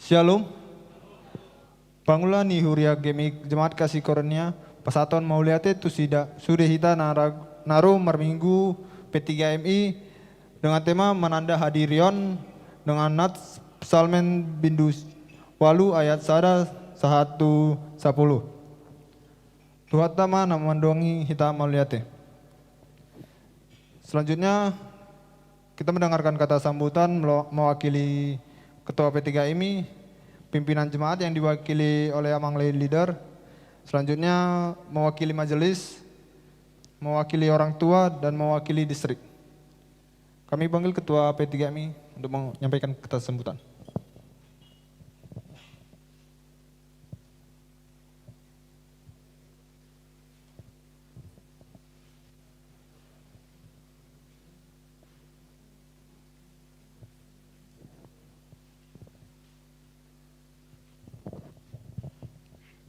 Shalom. Bangulah ni huria gemik jemaat kasih karunia pasaton mauliate tu sudah hita naru merminggu P3MI dengan tema menanda hadirion dengan nats Psalmen Bindus walu ayat 1:10. Tuhan tama namandongi hita mauliate. Selanjutnya kita mendengarkan kata sambutan mewakili Ketua P3MI, pimpinan jemaat yang diwakili oleh Amang Lay Leader. Selanjutnya mewakili majelis, mewakili orang tua dan mewakili distrik. Kami panggil Ketua P3MI untuk menyampaikan kata sambutan.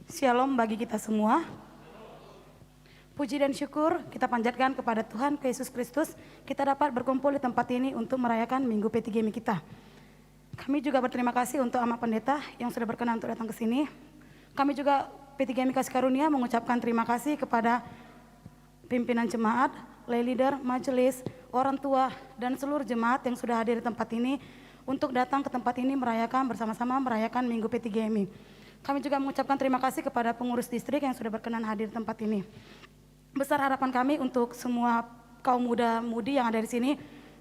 Shalom bagi kita semua. Puji dan syukur kita panjatkan kepada Tuhan Yesus Kristus. Kita dapat berkumpul di tempat ini untuk merayakan Minggu P3MI kita. Kami juga berterima kasih untuk Amak Pendeta yang sudah berkenan untuk datang ke sini. Kami juga P3MI Kasih Karunia mengucapkan terima kasih kepada pimpinan jemaat, lay leader, majelis, orang tua, dan seluruh jemaat yang sudah hadir di tempat ini untuk datang ke tempat ini merayakan bersama-sama merayakan Minggu P3MI. Kami juga mengucapkan terima kasih kepada pengurus distrik yang sudah berkenan hadir di tempat ini. Besar harapan kami untuk semua kaum muda-mudi yang ada di sini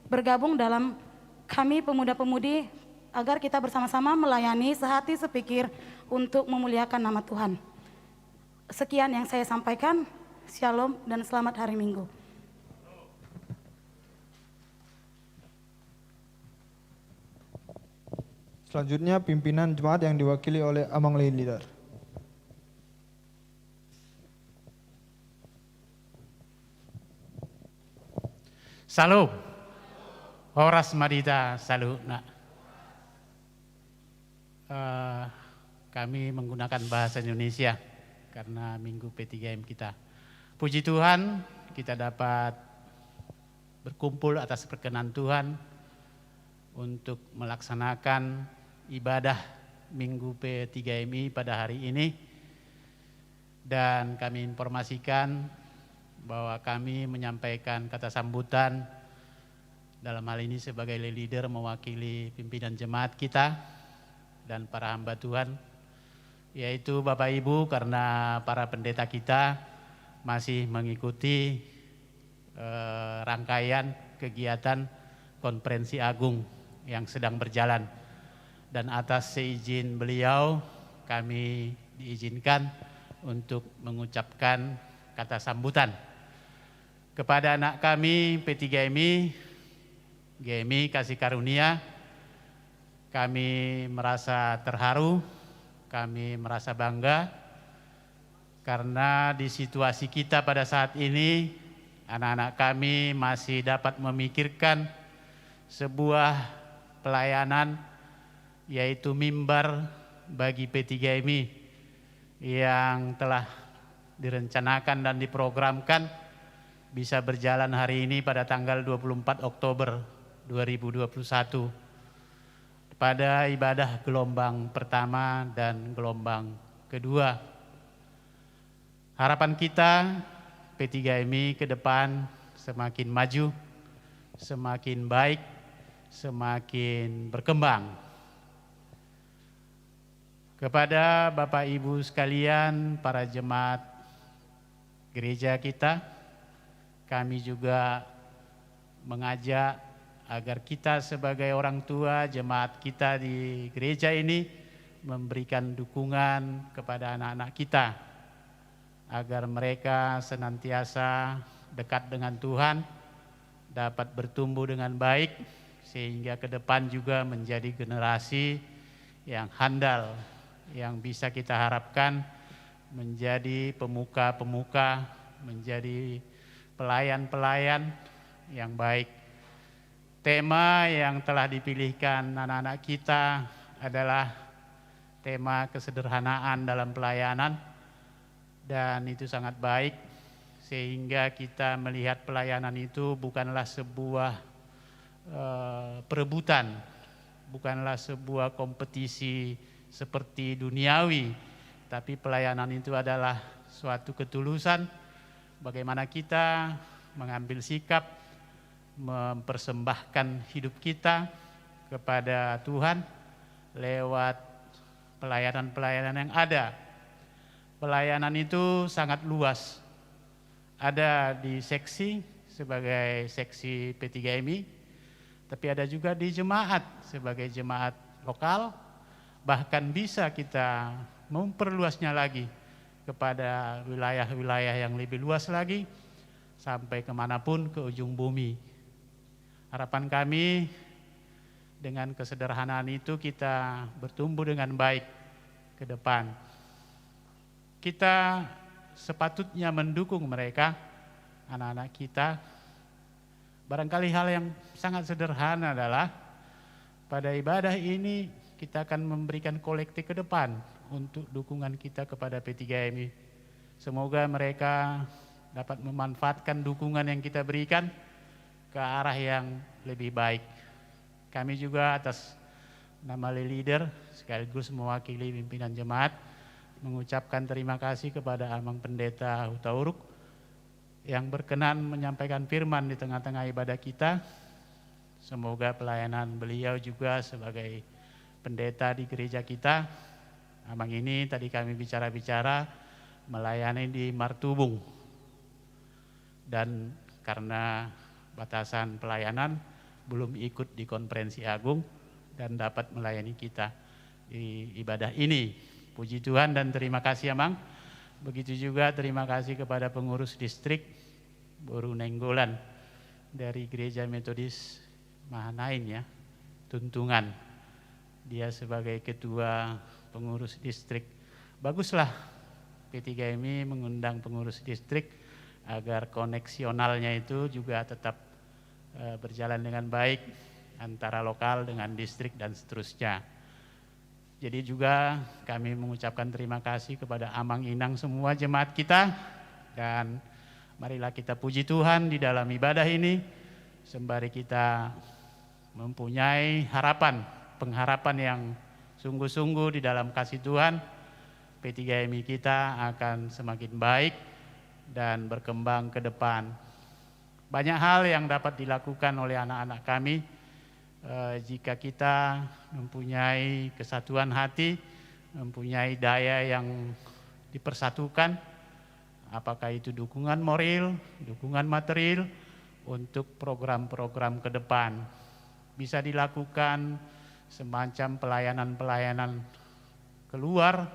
bergabung dalam kami pemuda-pemudi agar kita bersama-sama melayani sehati sepikir untuk memuliakan nama Tuhan. Sekian yang saya sampaikan. Shalom dan selamat hari Minggu. Selanjutnya pimpinan jemaat yang diwakili oleh Amang Lay Leader. Salam. Horas Madita salut nak. Kami menggunakan bahasa Indonesia karena Minggu P3M kita. Puji Tuhan kita dapat berkumpul atas perkenan Tuhan untuk melaksanakan ibadah Minggu P3MI pada hari ini. Dan kami informasikan bahwa kami menyampaikan kata sambutan dalam hal ini sebagai leader mewakili pimpinan jemaat kita dan para hamba Tuhan, yaitu Bapak Ibu, karena para pendeta kita masih mengikuti rangkaian kegiatan konferensi agung yang sedang berjalan. Dan atas seizin beliau kami diizinkan untuk mengucapkan kata sambutan kepada anak kami P3MI, GMI Kasih Karunia. Kami merasa terharu, kami merasa bangga karena di situasi kita pada saat ini anak-anak kami masih dapat memikirkan sebuah pelayanan, yaitu mimbar bagi P3MI yang telah direncanakan dan diprogramkan bisa berjalan hari ini pada tanggal 24 Oktober 2021 pada ibadah gelombang pertama dan gelombang kedua. Harapan kita P3MI ke depan semakin maju, semakin baik, semakin berkembang. Kepada Bapak Ibu sekalian, para jemaat gereja kita, kami juga mengajak agar kita sebagai orang tua jemaat kita di gereja ini memberikan dukungan kepada anak-anak kita agar mereka senantiasa dekat dengan Tuhan, dapat bertumbuh dengan baik sehingga ke depan juga menjadi generasi yang handal, yang bisa kita harapkan menjadi pemuka-pemuka, menjadi pelayan-pelayan yang baik. Tema yang telah dipilihkan anak-anak kita adalah tema kesederhanaan dalam pelayanan, dan itu sangat baik sehingga kita melihat pelayanan itu bukanlah sebuah perebutan, bukanlah sebuah kompetisi seperti duniawi, tapi pelayanan itu adalah suatu ketulusan, bagaimana kita mengambil sikap, mempersembahkan hidup kita kepada Tuhan lewat pelayanan-pelayanan yang ada. Pelayanan itu sangat luas. Ada di seksi sebagai seksi P3MI, tapi ada juga di jemaat sebagai jemaat lokal, bahkan bisa kita memperluasnya lagi kepada wilayah-wilayah yang lebih luas lagi, sampai kemanapun ke ujung bumi. Harapan kami dengan kesederhanaan itu kita bertumbuh dengan baik ke depan. Kita sepatutnya mendukung mereka, anak-anak kita. Barangkali hal yang sangat sederhana adalah pada ibadah ini kita akan memberikan kolektif ke depan untuk dukungan kita kepada P3MI. Semoga mereka dapat memanfaatkan dukungan yang kita berikan ke arah yang lebih baik. Kami juga atas nama leader sekaligus mewakili pimpinan jemaat mengucapkan terima kasih kepada Amang Pendeta Hutauruk yang berkenan menyampaikan firman di tengah-tengah ibadah kita. Semoga pelayanan beliau juga sebagai pendeta di gereja kita. Amang ini tadi kami bicara-bicara melayani di Martubung. Dan karena batasan pelayanan belum ikut di konferensi agung dan dapat melayani kita di ibadah ini. Puji Tuhan dan terima kasih Amang. Begitu juga terima kasih kepada pengurus distrik Boru Nenggolan dari Gereja Metodis Mahanain ya, Tuntungan. Dia sebagai ketua pengurus distrik. Baguslah P3MI mengundang pengurus distrik agar koneksionalnya itu juga tetap berjalan dengan baik antara lokal dengan distrik dan seterusnya. Jadi juga kami mengucapkan terima kasih kepada Amang Inang semua jemaat kita, dan marilah kita puji Tuhan di dalam ibadah ini sembari kita mempunyai harapan, pengharapan yang sungguh-sungguh di dalam kasih Tuhan. P3MI kita akan semakin baik dan berkembang ke depan. Banyak hal yang dapat dilakukan oleh anak-anak kami jika kita mempunyai kesatuan hati, mempunyai daya yang dipersatukan, apakah itu dukungan moral, dukungan material untuk program-program ke depan. Bisa dilakukan semacam pelayanan-pelayanan keluar,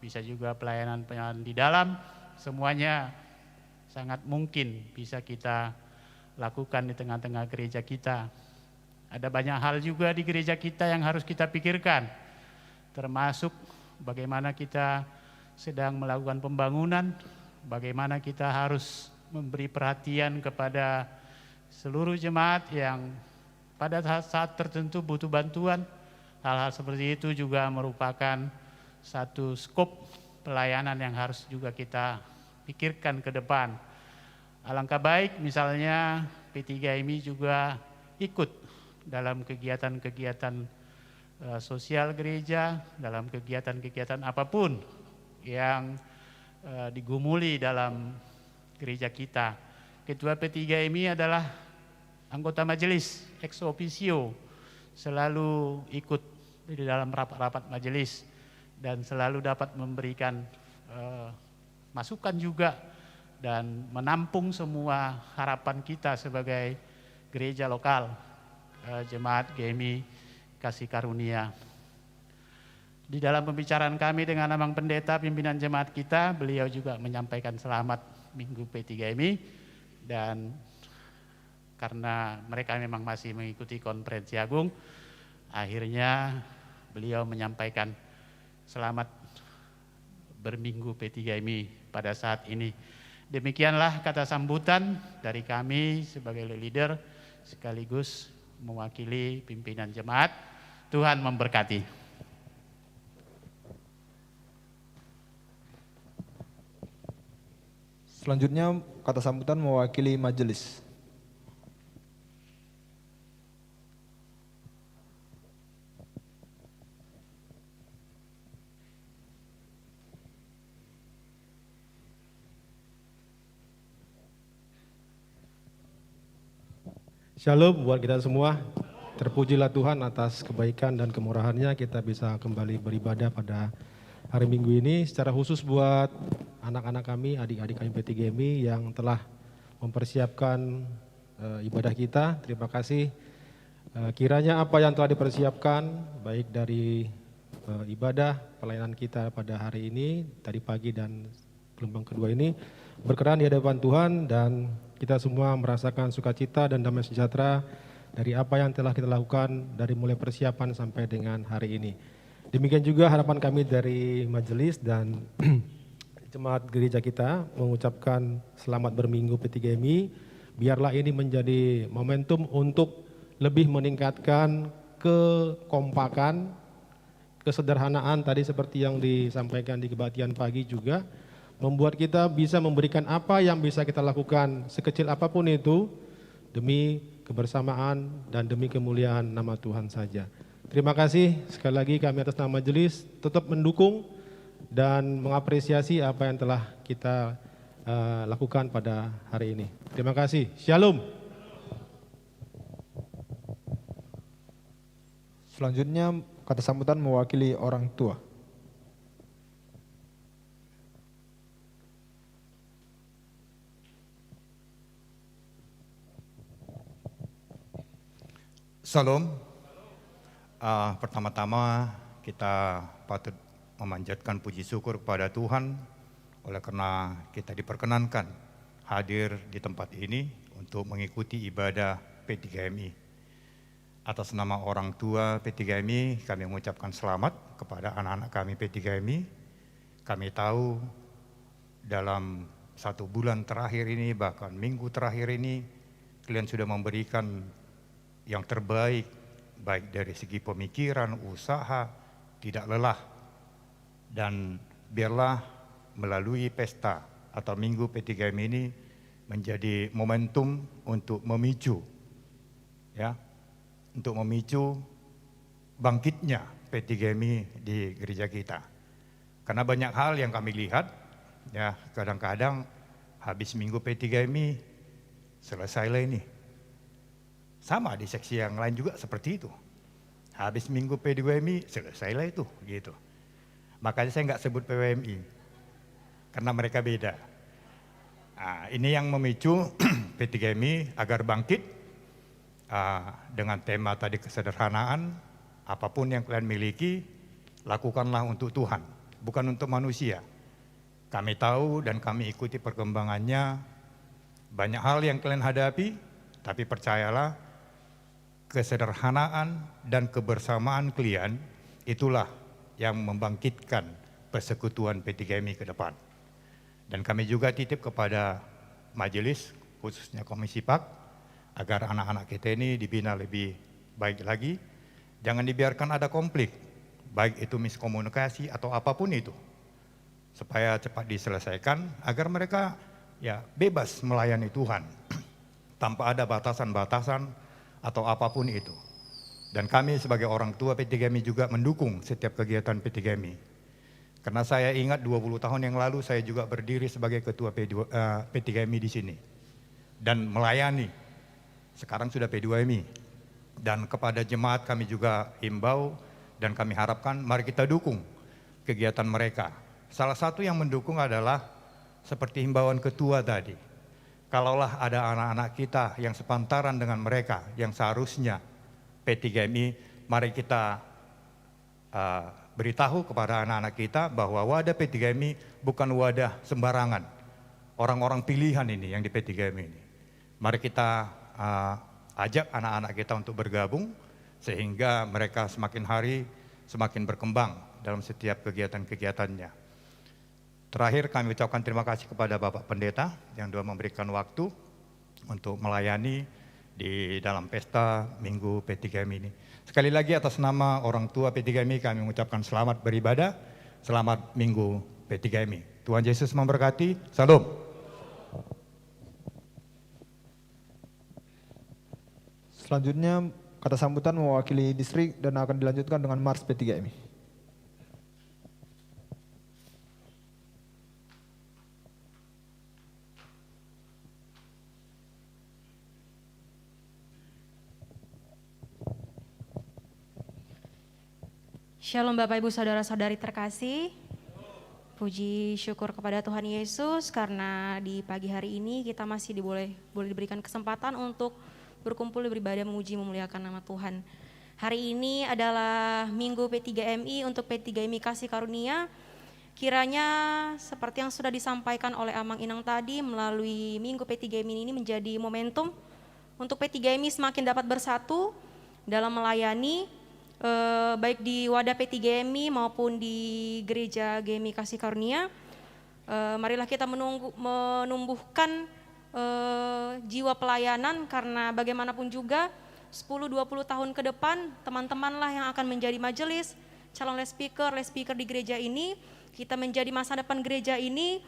bisa juga pelayanan-pelayanan di dalam, semuanya sangat mungkin bisa kita lakukan di tengah-tengah gereja kita. Ada banyak hal juga di gereja kita yang harus kita pikirkan, termasuk bagaimana kita sedang melakukan pembangunan, bagaimana kita harus memberi perhatian kepada seluruh jemaat yang pada saat tertentu butuh bantuan. Hal-hal seperti itu juga merupakan satu skop pelayanan yang harus juga kita pikirkan ke depan. Alangkah baik misalnya P3MI juga ikut dalam kegiatan-kegiatan sosial gereja, dalam kegiatan-kegiatan apapun yang digumuli dalam gereja kita. Ketua P3MI adalah anggota majelis ex officio, selalu ikut di dalam rapat-rapat majelis dan selalu dapat memberikan masukan juga dan menampung semua harapan kita sebagai gereja lokal, jemaat GMI Kasih Karunia. Di dalam pembicaraan kami dengan Amang Pendeta pimpinan jemaat kita, beliau juga menyampaikan selamat Minggu P3MI, dan karena mereka memang masih mengikuti konferensi agung, akhirnya beliau menyampaikan selamat berminggu P3MI pada saat ini. Demikianlah kata sambutan dari kami sebagai leader sekaligus mewakili pimpinan jemaat. Tuhan memberkati. Selanjutnya kata sambutan mewakili majelis. Shalom buat kita semua. Terpujilah Tuhan atas kebaikan dan kemurahannya kita bisa kembali beribadah pada hari Minggu ini. Secara khusus buat anak-anak kami, adik-adik kami P3GMI yang telah mempersiapkan ibadah kita. Terima kasih. Kiranya apa yang telah dipersiapkan baik dari ibadah pelayanan kita pada hari ini, tadi pagi dan gelombang kedua ini berkenan di hadapan Tuhan dan kita semua merasakan sukacita dan damai sejahtera dari apa yang telah kita lakukan dari mulai persiapan sampai dengan hari ini. Demikian juga harapan kami dari majelis dan jemaat gereja kita mengucapkan selamat berminggu P3GMI. Biarlah ini menjadi momentum untuk lebih meningkatkan kekompakan, kesederhanaan tadi seperti yang disampaikan di kebaktian pagi juga, membuat kita bisa memberikan apa yang bisa kita lakukan sekecil apapun itu demi kebersamaan dan demi kemuliaan nama Tuhan saja. Terima kasih sekali lagi kami atas nama majelis tetap mendukung dan mengapresiasi apa yang telah kita lakukan pada hari ini. Terima kasih. Shalom. Selanjutnya kata sambutan mewakili orang tua. Salam. Pertama-tama kita patut memanjatkan puji syukur kepada Tuhan oleh karena kita diperkenankan hadir di tempat ini untuk mengikuti ibadah P3GMI. Atas nama orang tua P3GMI kami mengucapkan selamat kepada anak-anak kami P3GMI. Kami tahu dalam 1 bulan terakhir ini bahkan minggu terakhir ini kalian sudah memberikan yang terbaik, baik dari segi pemikiran, usaha, tidak lelah. Dan biarlah melalui pesta atau minggu P3GMI ini menjadi momentum untuk memicu, ya, untuk memicu bangkitnya P3GMI di gereja kita. Karena banyak hal yang kami lihat, ya kadang-kadang habis minggu P3GMI selesailah ini. Sama di seksi yang lain juga seperti itu. Habis minggu P2MI selesailah itu, gitu. Makanya saya nggak sebut PWMI, karena mereka beda. Nah, ini yang memicu P3GMI agar bangkit dengan tema tadi kesederhanaan, apapun yang kalian miliki, lakukanlah untuk Tuhan, bukan untuk manusia. Kami tahu dan kami ikuti perkembangannya, banyak hal yang kalian hadapi, tapi percayalah, kesederhanaan dan kebersamaan kalian itulah yang membangkitkan persekutuan P3GMI ke depan. Dan kami juga titip kepada majelis, khususnya Komisi PAK, agar anak-anak kita ini dibina lebih baik lagi. Jangan dibiarkan ada konflik, baik itu miskomunikasi atau apapun itu, supaya cepat diselesaikan agar mereka ya bebas melayani Tuhan tanpa ada batasan-batasan atau apapun itu. Dan kami sebagai orang tua P3GMI juga mendukung setiap kegiatan P3GMI. Karena saya ingat 20 tahun yang lalu saya juga berdiri sebagai ketua P3GMI di sini. Dan melayani, sekarang sudah P2MI. Dan kepada jemaat kami juga himbau dan kami harapkan mari kita dukung kegiatan mereka. Salah satu yang mendukung adalah seperti himbauan ketua tadi. Kalaulah ada anak-anak kita yang sepantaran dengan mereka, yang seharusnya P3GMI, mari kita beritahu kepada anak-anak kita bahwa wadah P3GMI bukan wadah sembarangan. Orang-orang pilihan ini yang di P3GMI ini. Mari kita ajak anak-anak kita untuk bergabung, sehingga mereka semakin hari semakin berkembang dalam setiap kegiatan-kegiatannya. Terakhir kami ucapkan terima kasih kepada Bapak Pendeta yang sudah memberikan waktu untuk melayani di dalam pesta Minggu P3GMI ini. Sekali lagi atas nama orang tua P3GMI kami mengucapkan selamat beribadah, selamat Minggu P3GMI. Tuhan Yesus memberkati, salam. Selanjutnya kata sambutan mewakili distrik dan akan dilanjutkan dengan Mars P3GMI. Shalom Bapak Ibu Saudara-saudari terkasih. Puji syukur kepada Tuhan Yesus karena di pagi hari ini kita masih boleh diberikan kesempatan untuk berkumpul beribadah memuji memuliakan nama Tuhan. Hari ini adalah Minggu P3MI untuk P3MI Kasih Karunia. Kiranya seperti yang sudah disampaikan oleh Amang Inang tadi melalui Minggu P3MI ini menjadi momentum untuk P3MI semakin dapat bersatu dalam melayani baik di wadah P3MI maupun di gereja GMI Kasih Karunia. Marilah kita menumbuhkan jiwa pelayanan karena bagaimanapun juga 10-20 tahun ke depan teman-temanlah yang akan menjadi majelis, calon lay speaker di gereja ini. Kita menjadi masa depan gereja ini,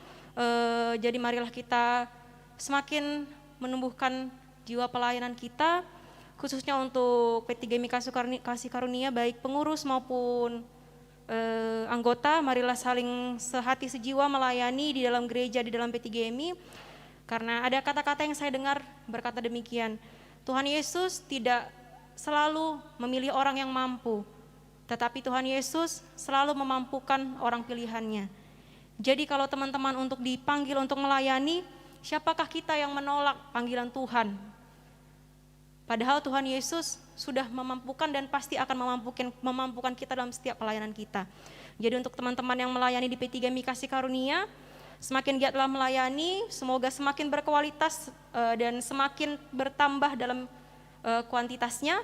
jadi marilah kita semakin menumbuhkan jiwa pelayanan kita, khususnya untuk P3MI Kasih Karunia, baik pengurus maupun anggota, marilah saling sehati sejiwa melayani di dalam gereja, di dalam P3MI. Karena ada kata-kata yang saya dengar berkata demikian, Tuhan Yesus tidak selalu memilih orang yang mampu, tetapi Tuhan Yesus selalu memampukan orang pilihannya. Jadi kalau teman-teman untuk dipanggil untuk melayani, siapakah kita yang menolak panggilan Tuhan? Padahal Tuhan Yesus sudah memampukan dan pasti akan memampukan kita dalam setiap pelayanan kita. Jadi untuk teman-teman yang melayani di P3MI Kasih Karunia, semakin giatlah melayani, semoga semakin berkualitas dan semakin bertambah dalam kuantitasnya.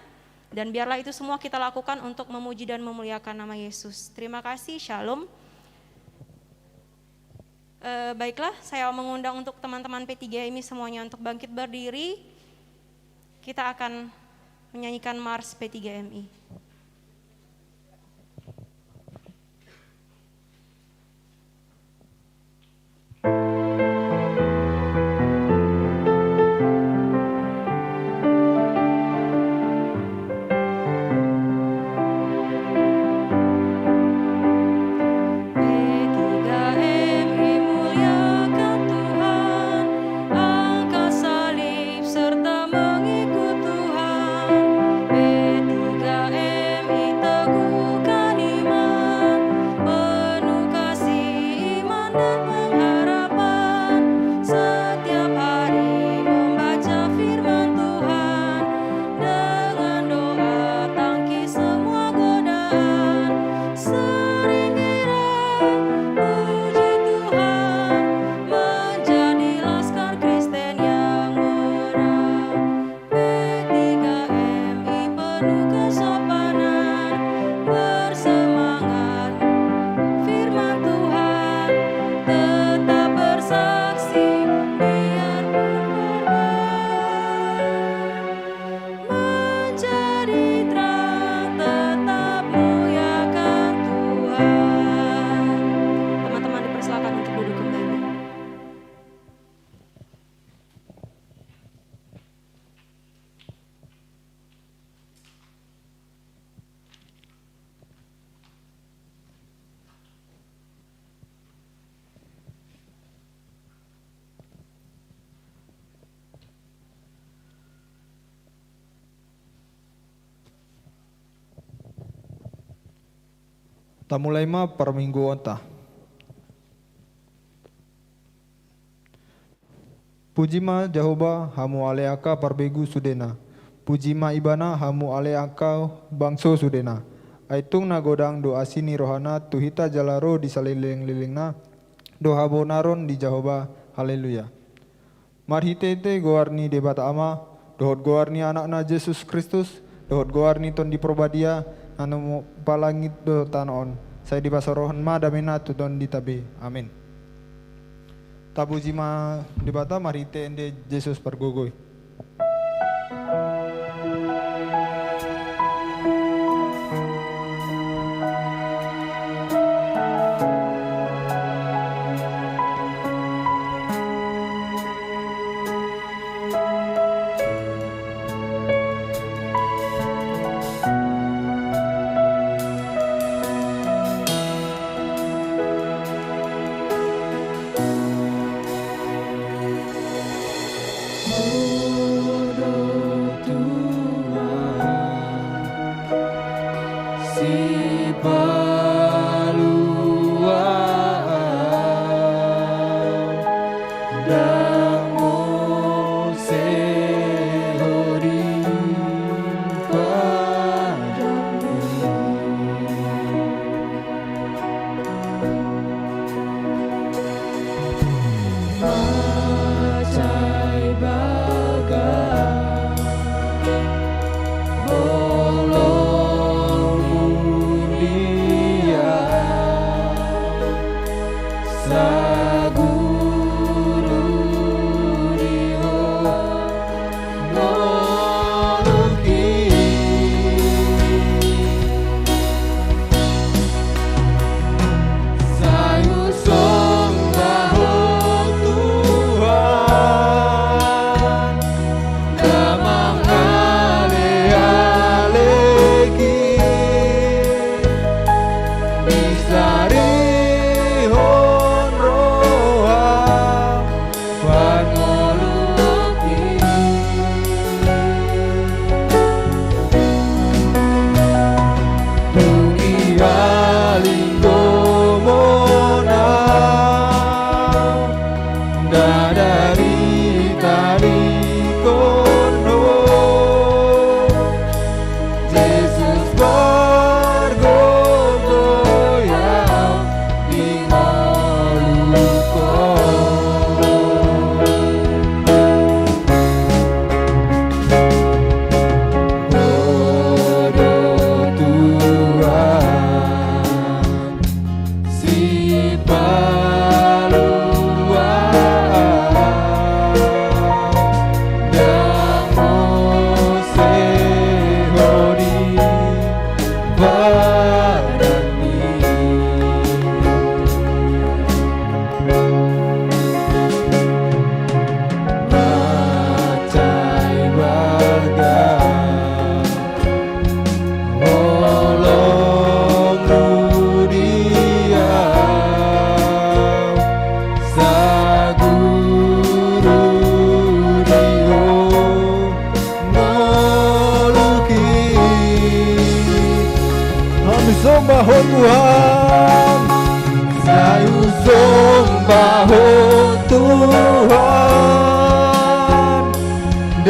Dan biarlah itu semua kita lakukan untuk memuji dan memuliakan nama Yesus. Terima kasih, shalom. Baiklah, saya mengundang untuk teman-teman P3MI semuanya untuk bangkit berdiri. Kita akan menyanyikan Mars P3MI. Tamulai ma per minggu onta. Puji ma Jehovah hamu aleaka parbegu sudena. Puji ma ibana hamu aleaka bangso sudena. Aitung na godang do asini rohana tuhita jalaro di saliling-lilingna. Do habo naron di Jehovah. Haleluya. Marhitete goarni debata ama. Dohot goarni anakna Yesus Kristus. Dohot goarni ton di probadia. Anu palangit do tanon. Saya dibasorohan ma damina tudon ditabe. Amin. Tabuji ma debata marite ende Yesus pergogoi. Oh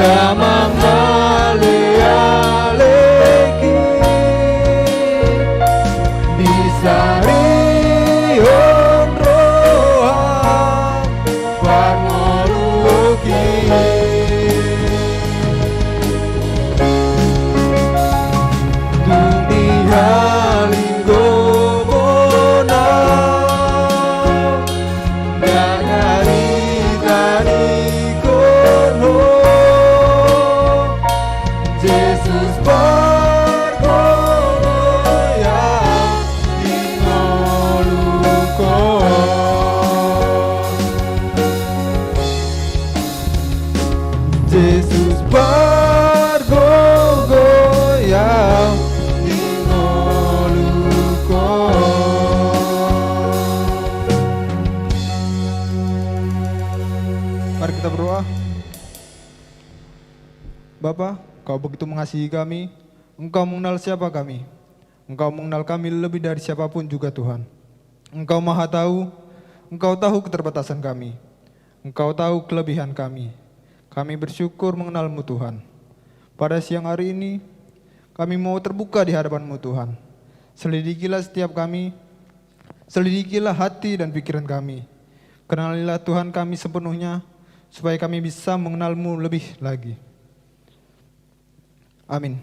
damang aleki disari onrohan pangoluki tuni halinggo mona dadari tani kono Jesus barkono ya dinoluko Jesus barkono ya dinoluko. Mari kita berdoa. Bapa, Kau begitu mengasihi kami, Engkau mengenal siapa kami. Engkau mengenal kami lebih dari siapapun juga Tuhan. Engkau maha tahu, Engkau tahu keterbatasan kami. Engkau tahu kelebihan kami. Kami bersyukur mengenal-Mu Tuhan. Pada siang hari ini, kami mau terbuka di hadapan-Mu Tuhan. Selidikilah setiap kami, selidikilah hati dan pikiran kami. Kenalilah Tuhan kami sepenuhnya, supaya kami bisa mengenal-Mu lebih lagi. Amin.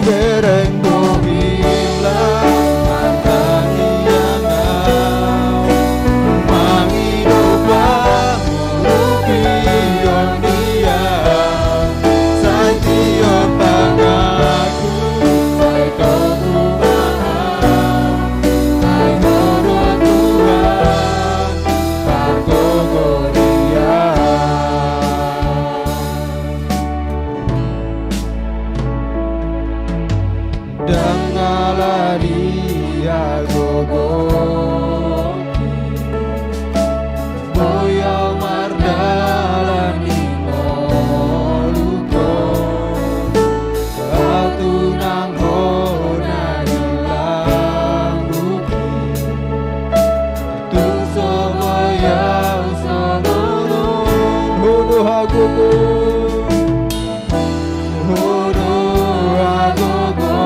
Bereng dohimlah matani yang ngau mangidopang rupion dia sai tiop tangaku sai kau mahal ai horo Tuhan pargogo dia. Dangala dia gogoki boya mardalani moluko katunang hona hilang ruki tu somoya somono hono hagogo hono hagogo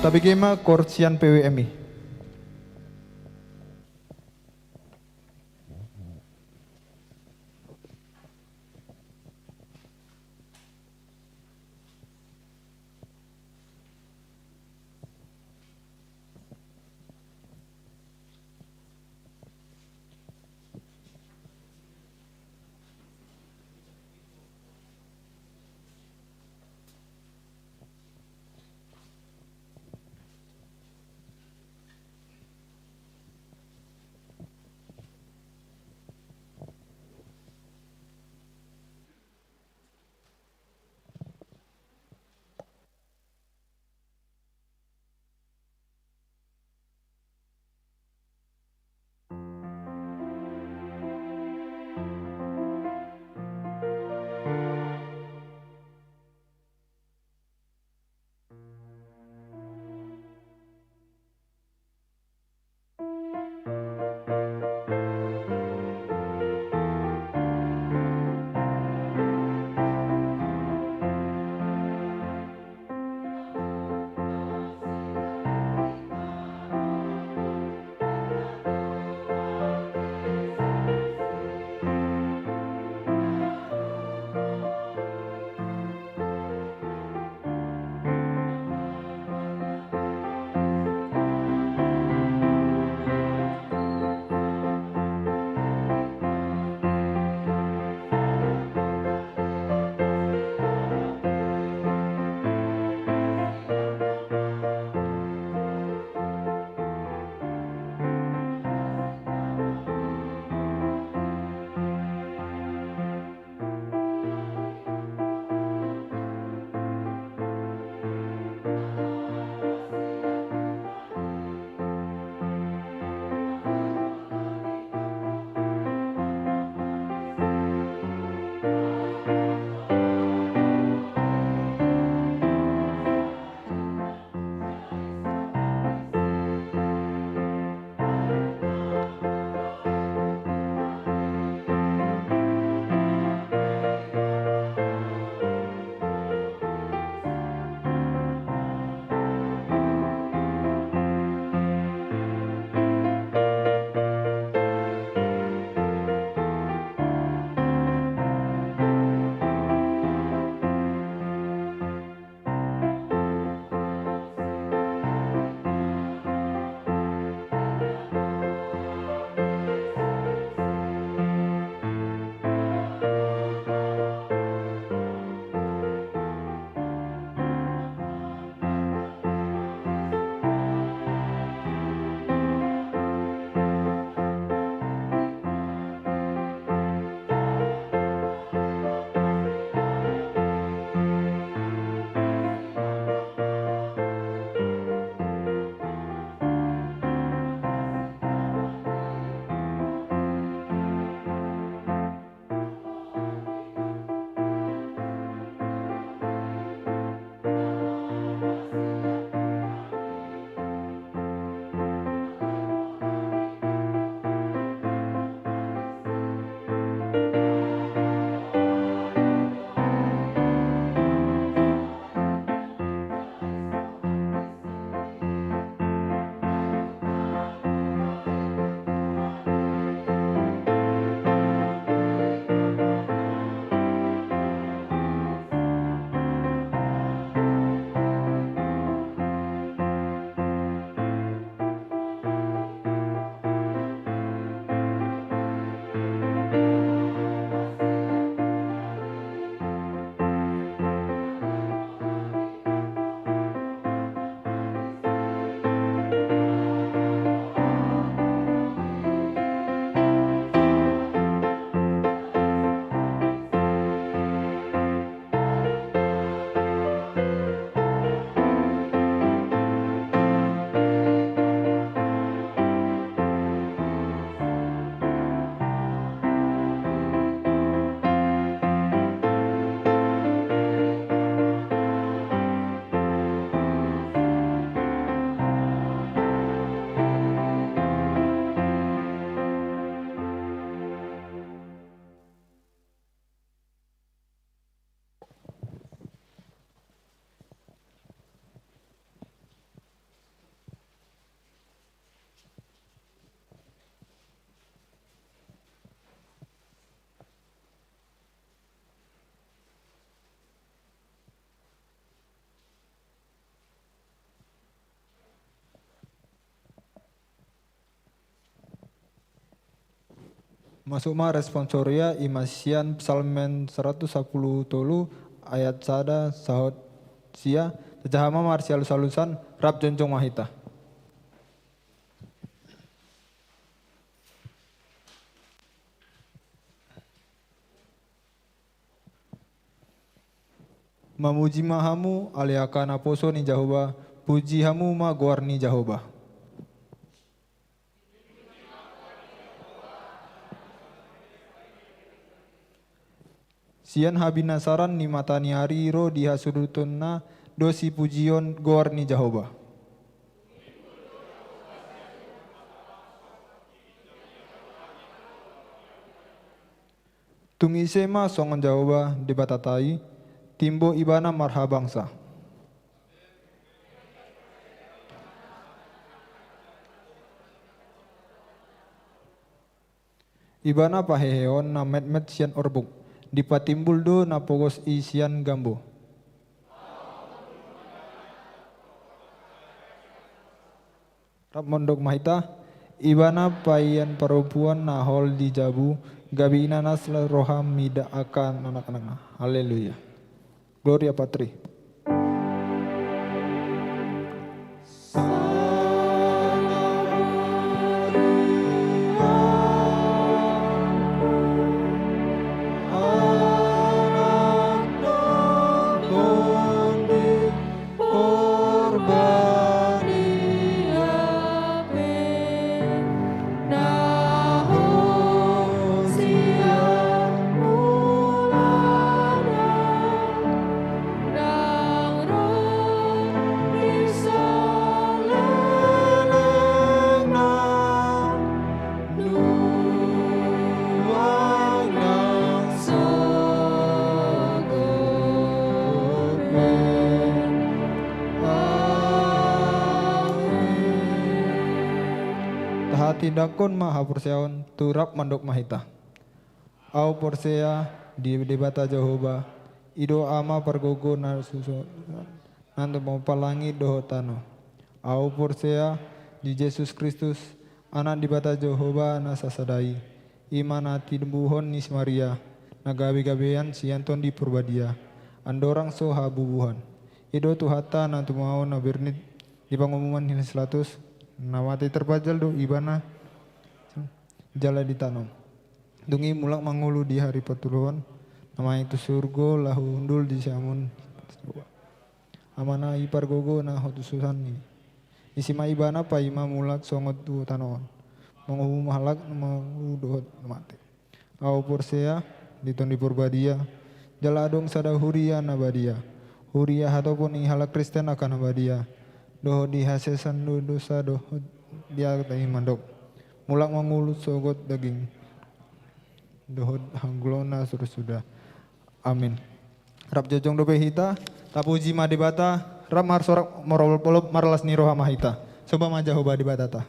Tapi gema korsian PWMI. Masuk ma responsoria imasian psalmen 110 tolu ayat sada sahot sia Jahama marsial salusan rap jonjong mahita. Mamuji mahamu aliakana poso ni Jahoba, puji hamu ma goar ni Jahoba. Sian habinasaran ni matani hari ro dihasudutuna dosi pujion goar ni Jahoba. Tungisema songon Jahoba debatatai timbo ibana marhabangsa. Ibana paheheon na met sian orbuk. Dipatimbul do na pogos isian gambo. Rap mondok mahita, ibana payan perempuan na hol di jabu, gabi inanas roham mida akan anak-anaknya. Haleluya. Gloria Patri. Tindakon maha porseon turap mandok mahita. Au porsea di debata Jehovah ido ama pergogo na susu nanti mau palangi dohotano. Au porsea di Yesus Kristus anak debata Jehovah na sasadai. Imana timbuhon nis Maria nagabi-gabian sianton di purbadia. Andorang so habubuhan. Ido tuhata nanti mau na bernit di pengumuman hini 100 namati terpajal do ibana jala ditanam. Dungi mulak mangulu di hari petuluan nama itu surgo lahu undul di samun amana ipar gogo na hotususan ni isima ibana pa ima mulak songot tu tanawan menguhu mahalak menguhu mati au porsea diton di purbadia jala adong sada huria nabadia huria ataupun ihala Kristen akan nabadia doh dihasesan dosa doh dia tahi mandok mulak mangulut sogot daging doh hanglona sudah amin rap jojong dobe hita tapuji ma debata rap mar sorak morol polop marlas ni roha mahita coba maja hoba debatata.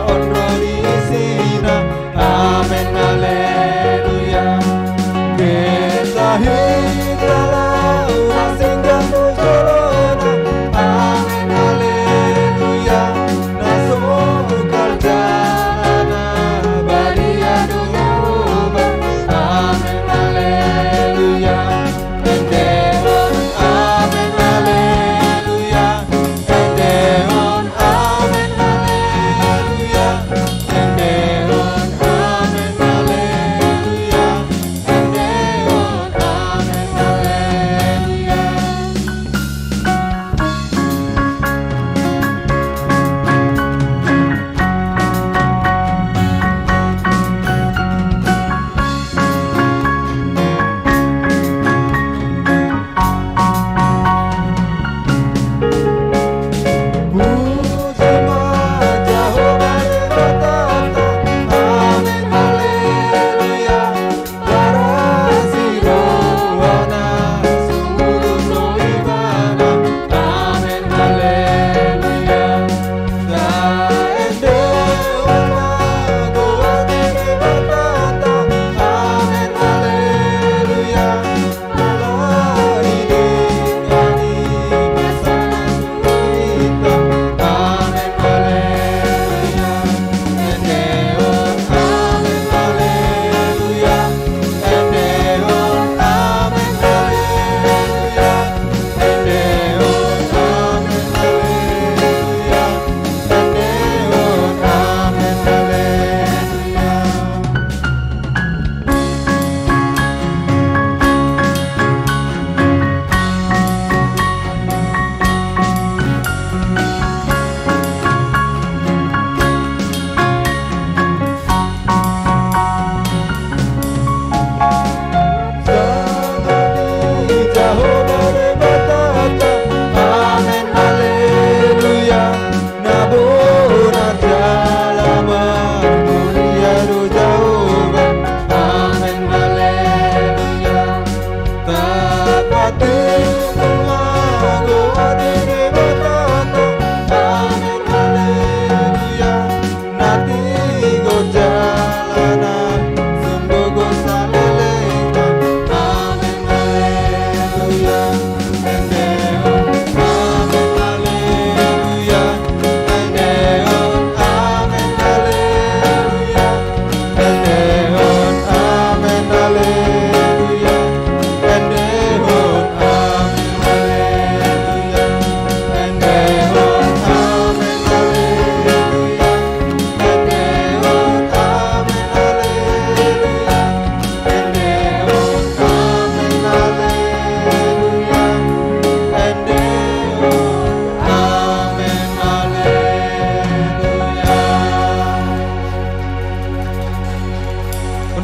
Oh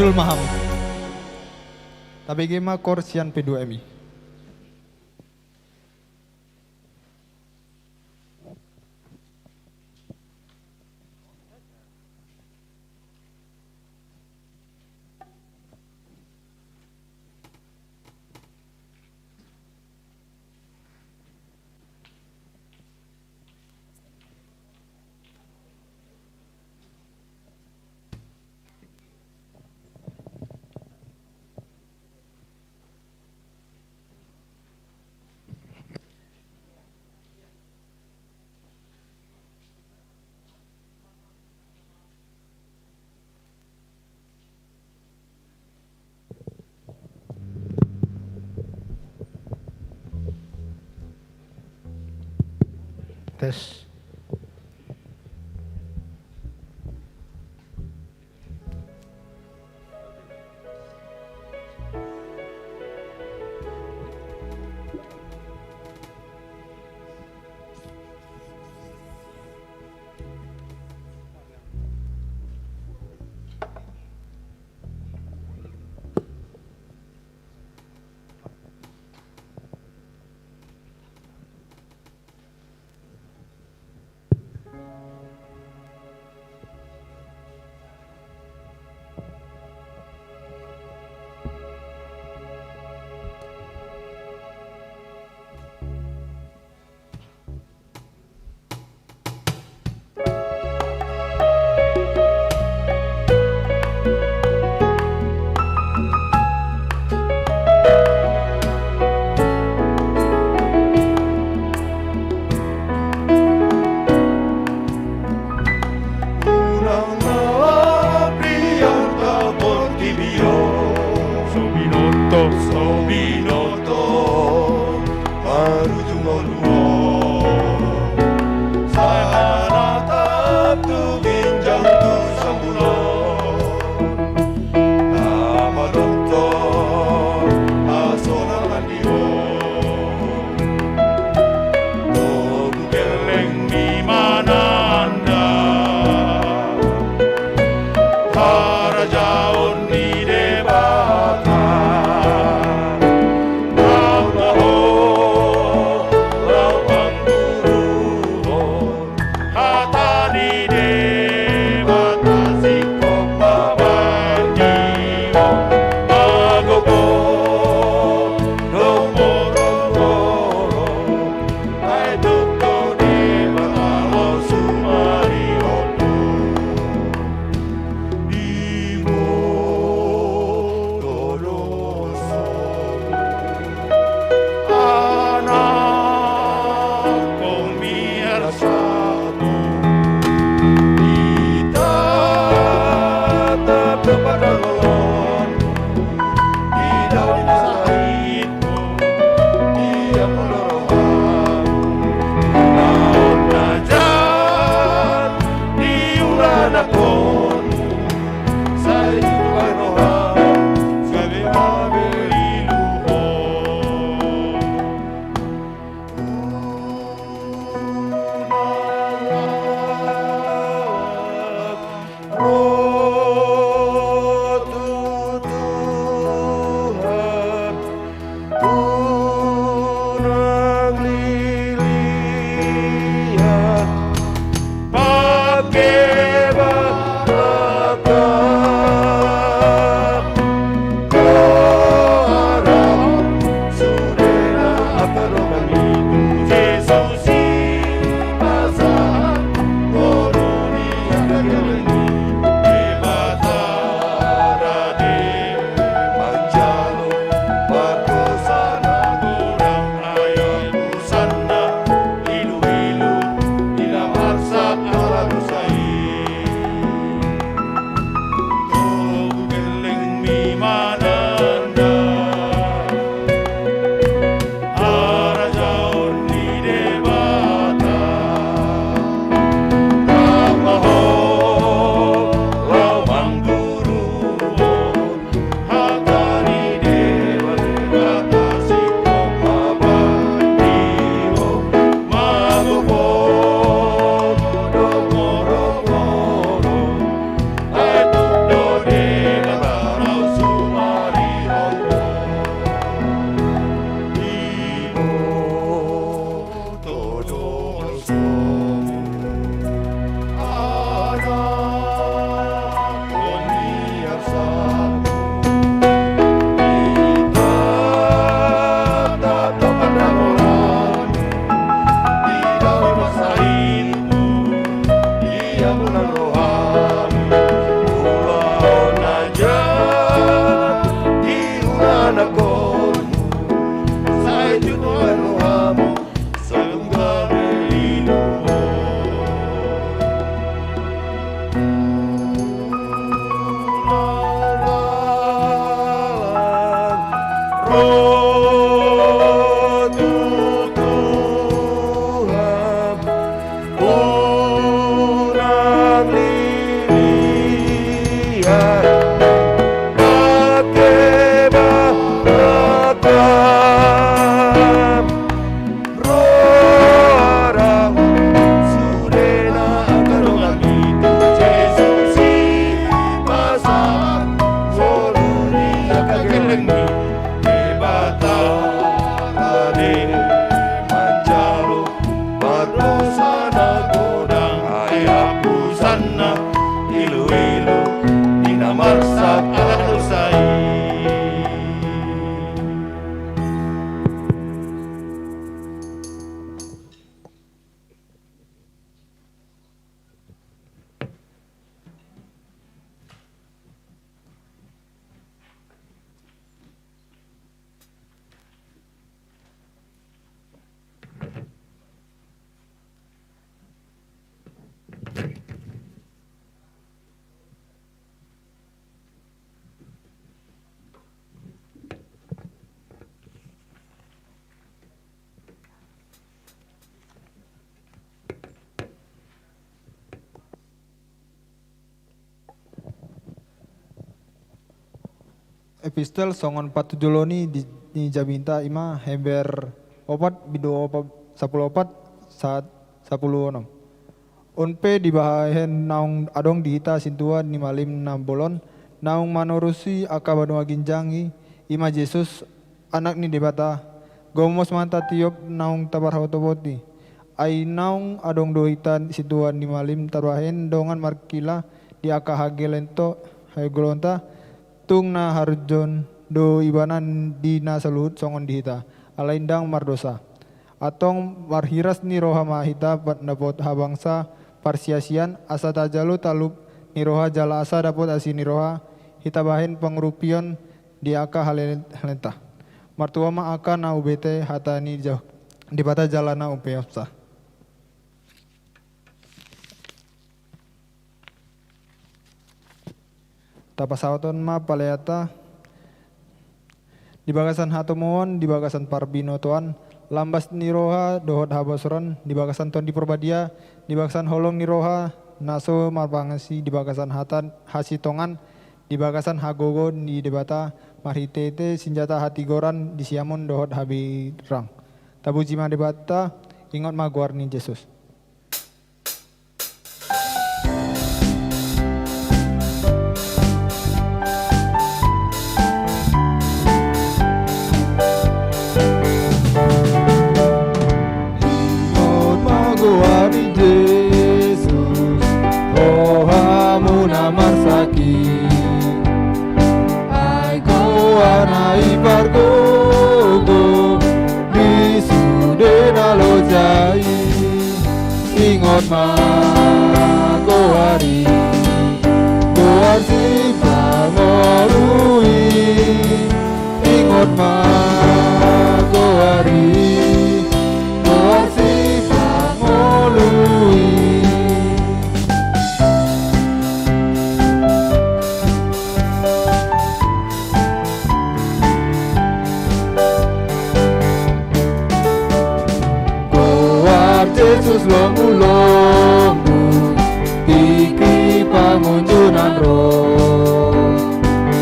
Abdul Maham. Tabegema Korsian P2MI. Tes. Pakeva Epistel songon patujoloni di Jabinta ima hember opat bido opat 14 saat 16. Unpe dibahahen naung adong dihita sintua ni malim 6 bolon naung manorusi akabanua ginjangi ima Yesus anak ni debata gomos manta tiop naung tabar hotoboti ai naung adong dohitan sintua ni malim taruahen dongan markila di akahagelento hagolonta tung na harjon do ibanan di na saluhut songon dihita alaindang mardosa atong marhiras ni roha mahita dapot habangsa parsiasian asa tajalu talup ni roha jala asa dapot asi ni roha hitabahin pangrupion di aka halenta martua ma aka na ubete hata ni jauh di bata jalana upeapsa. Tapasawaton ma paleata di bagasan hatomohon di bagasan parbino tuan lambas niroha dohot habasron di bagasan tuan di perbadia di bagasan holong niroha naso marbangasi di bagasan hatan hasitongan di bagasan hagogo di debata marhitete senjata hati goran di siamon dohot habirang tabujima debata ingot maguarni Yesus. Ingot ma goari goari pangorui ingot ma goari goari pangorui Yesus lombu-lombu Iki pangunjunan roh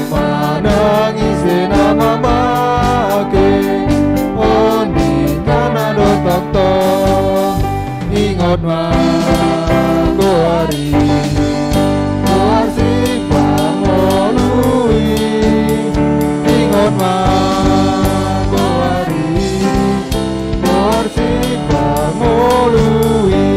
Manangisi nama make Ondi kana dotok-tok Ingot magoari Goarsi pangolui Ingot magoari Goarsi pangolui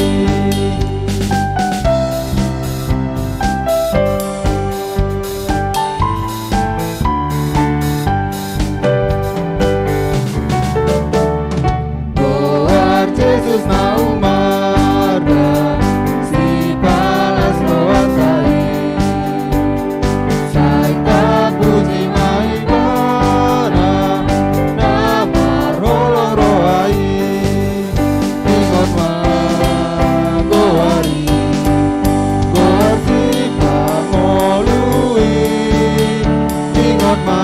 Goar Yesus na umarda si palas loasai Saita puji maibana nama rolong rohai Ingot ma goari goar si pangolui Ingot ma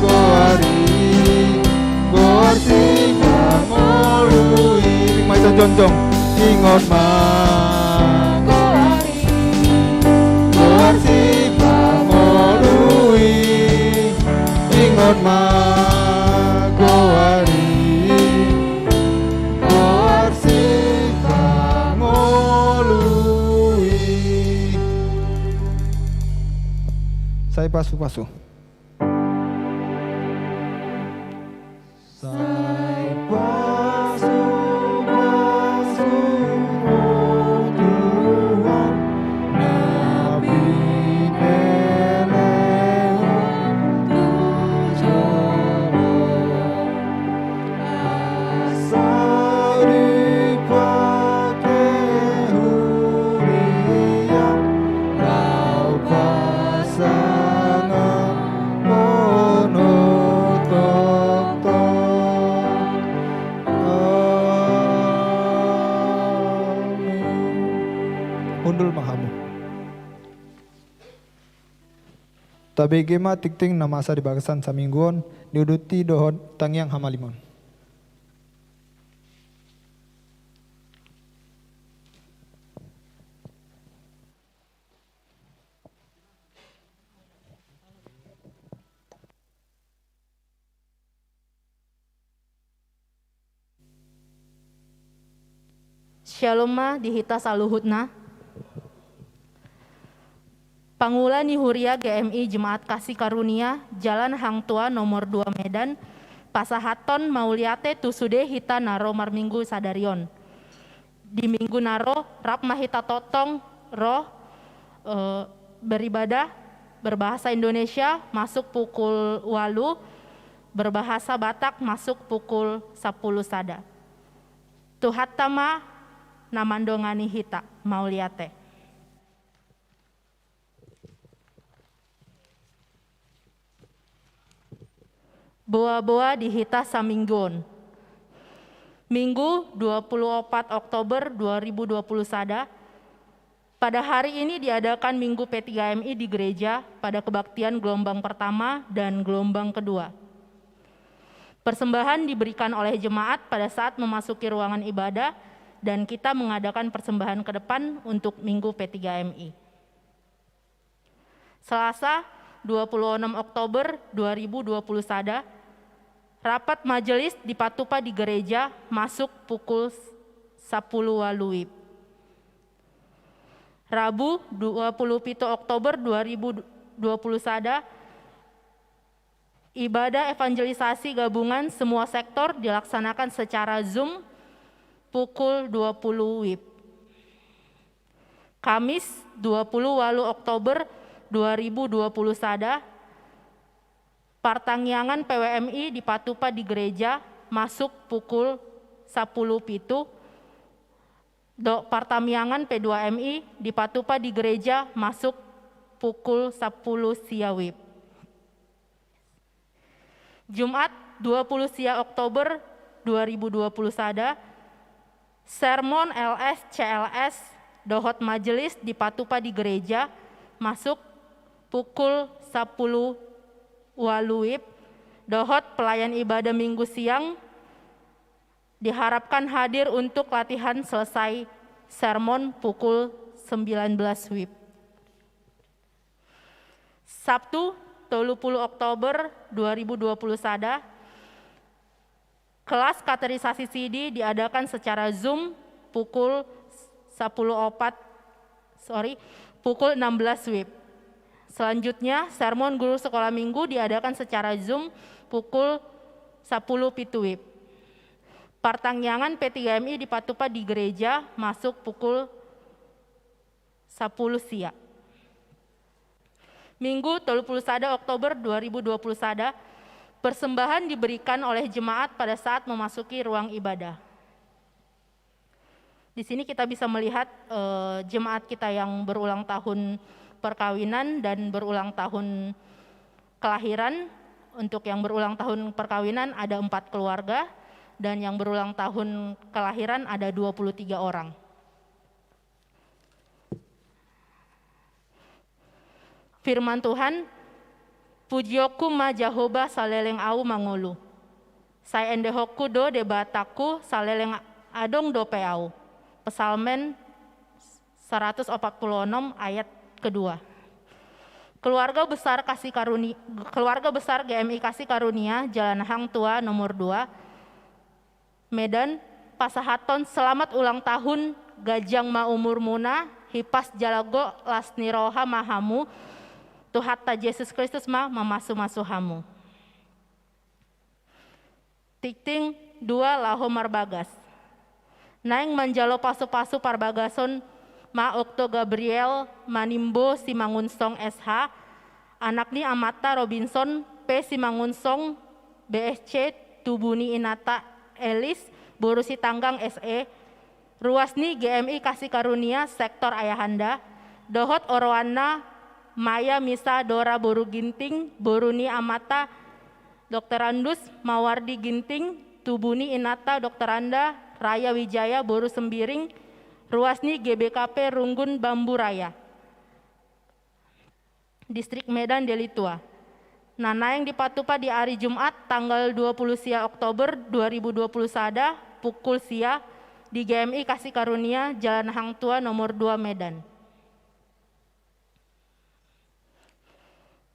goari goar si pangolui Maisa jonjong ingot ma goari goar si Lord magowari Goarsita ngului. Saya pasu-pasu. Sai pasu-pasu oh Tuhan, Nabi Eleon asal dipakai hurian lau pasangan Undul mahamu. Tabe gema tikting nama asa di bagasan samingguon diuduti dohon tangyang hamalimon. Shalom ma dihita saluhutna. Pangula Nihuria GMI Jemaat Kasih Karunia Jalan Hang Tua nomor 2 Medan Pasahaton Mauliate Tusude hita naro marminggu sadarion. Di minggu naro rap mahita totong roh beribadah berbahasa Indonesia masuk pukul 8, berbahasa Batak masuk pukul 10 sada. Tuhatama namandongani hita Mauliate. Boa-boa dihita saminggon. Minggu 24 Oktober 2020 sada. Pada hari ini diadakan Minggu P3MI di gereja pada kebaktian gelombang pertama dan gelombang kedua. Persembahan diberikan oleh jemaat pada saat memasuki ruangan ibadah dan kita mengadakan persembahan ke depan untuk Minggu P3MI. Selasa 26 Oktober 2020 sada, rapat majelis di Patupa di gereja masuk pukul 10 waluib. Rabu 27 Oktober 2020 sada, ibadah evangelisasi gabungan semua sektor dilaksanakan secara Zoom pukul 20 WIB. Kamis 20 walu Oktober 2020 sada, Partangyangan PWMI di Patupa di gereja masuk pukul 10 pitu. Partamiangan P2MI di Patupa di gereja masuk pukul 10 siawib. Jumat 20 sia Oktober 2020 sada, sermon LS CLS dohot majelis di Patupa di gereja masuk pukul 10 waluib. Dohot pelayan ibadah minggu siang diharapkan hadir untuk latihan selesai sermon pukul 19 WIB. Sabtu 30 Oktober 2020 sada, kelas katerisasi CD diadakan secara Zoom pukul 16 WIB. Selanjutnya, sermon guru sekolah minggu diadakan secara Zoom pukul 10 pitu WIB. Partangyangan P3MI di Patupa di gereja masuk pukul 10 sia. Minggu 31 Oktober 2020 sada, persembahan diberikan oleh jemaat pada saat memasuki ruang ibadah. Di sini kita bisa melihat jemaat kita yang berulang tahun perkawinan dan berulang tahun kelahiran. Untuk yang berulang tahun perkawinan ada 4 keluarga dan yang berulang tahun kelahiran ada 23 orang. Firman Tuhan, Pujioku ma Jehovah saleleng au mangolu. Sai endehoku do debataku saleleng adong do peau. Pesalmen 146 ayat kedua. Keluarga besar GMI Kasih Karunia, Jalan Hang Tua nomor 2, Medan, Pasahaton, selamat ulang tahun Gajang Ma Umur Muna, Hipas Jalago Lasniroha Mahamu, Tuhatta Yesus Kristus Ma Mamasu-masu Hamu. Tikting 2 Laho Marbagas. Naing Manjalo Pasu-pasu Parbagason Ma Okto Gabriel Manimbo Simangunsong SH, Anakni Amata Robinson P Simangunsong BSC Tubuni Inata Elis Borusi Tanggang SE, Ruasni GMI Kasih Karunia Sektor Ayahanda, Dohot Orowana Maya Misa Dora Boru Ginting Boruni Amata Dokterandus Mawardi Ginting Tubuni Inata Dokteranda Raya Wijaya Boru Sembiring, Ruasni GBKP Runggun Bambu Raya, Distrik Medan Delitua. Nana yang dipatupa di hari Jumat tanggal 20 sia Oktober 2020 sada pukul sia di GMI Kasih Karunia Jalan Hang Tua nomor 2 Medan.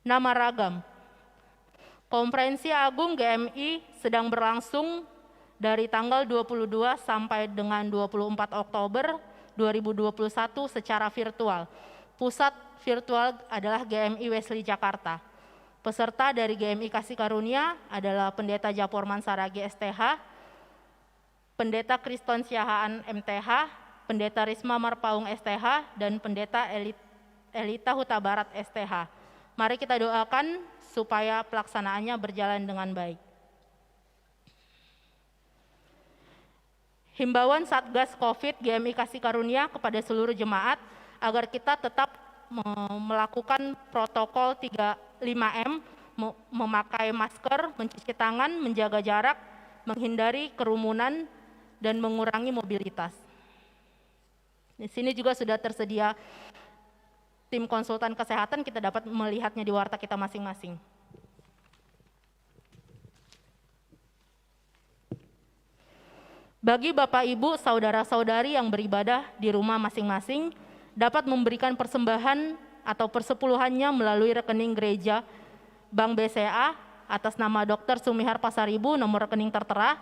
Nama ragam. Konferensi Agung GMI sedang berlangsung dari tanggal 22 sampai dengan 24 Oktober 2021 secara virtual. Pusat virtual adalah GMI Wesley Jakarta. Peserta dari GMI Kasih Karunia adalah Pendeta Japorman Saragi STH, Pendeta Kriston Siahaan MTH, Pendeta Risma Marpaung STH, dan Pendeta Elita Huta Barat STH. Mari kita doakan supaya pelaksanaannya berjalan dengan baik. Himbauan Satgas Covid GMI Kasih Karunia kepada seluruh jemaat agar kita tetap melakukan protokol 5M, memakai masker, mencuci tangan, menjaga jarak, menghindari kerumunan, dan mengurangi mobilitas. Di sini juga sudah tersedia tim konsultan kesehatan, kita dapat melihatnya di warta kita masing-masing. Bagi Bapak, Ibu, Saudara-saudari yang beribadah di rumah masing-masing, dapat memberikan persembahan atau persepuluhannya melalui rekening gereja Bank BCA atas nama Dr. Sumihar Pasaribu nomor rekening tertera,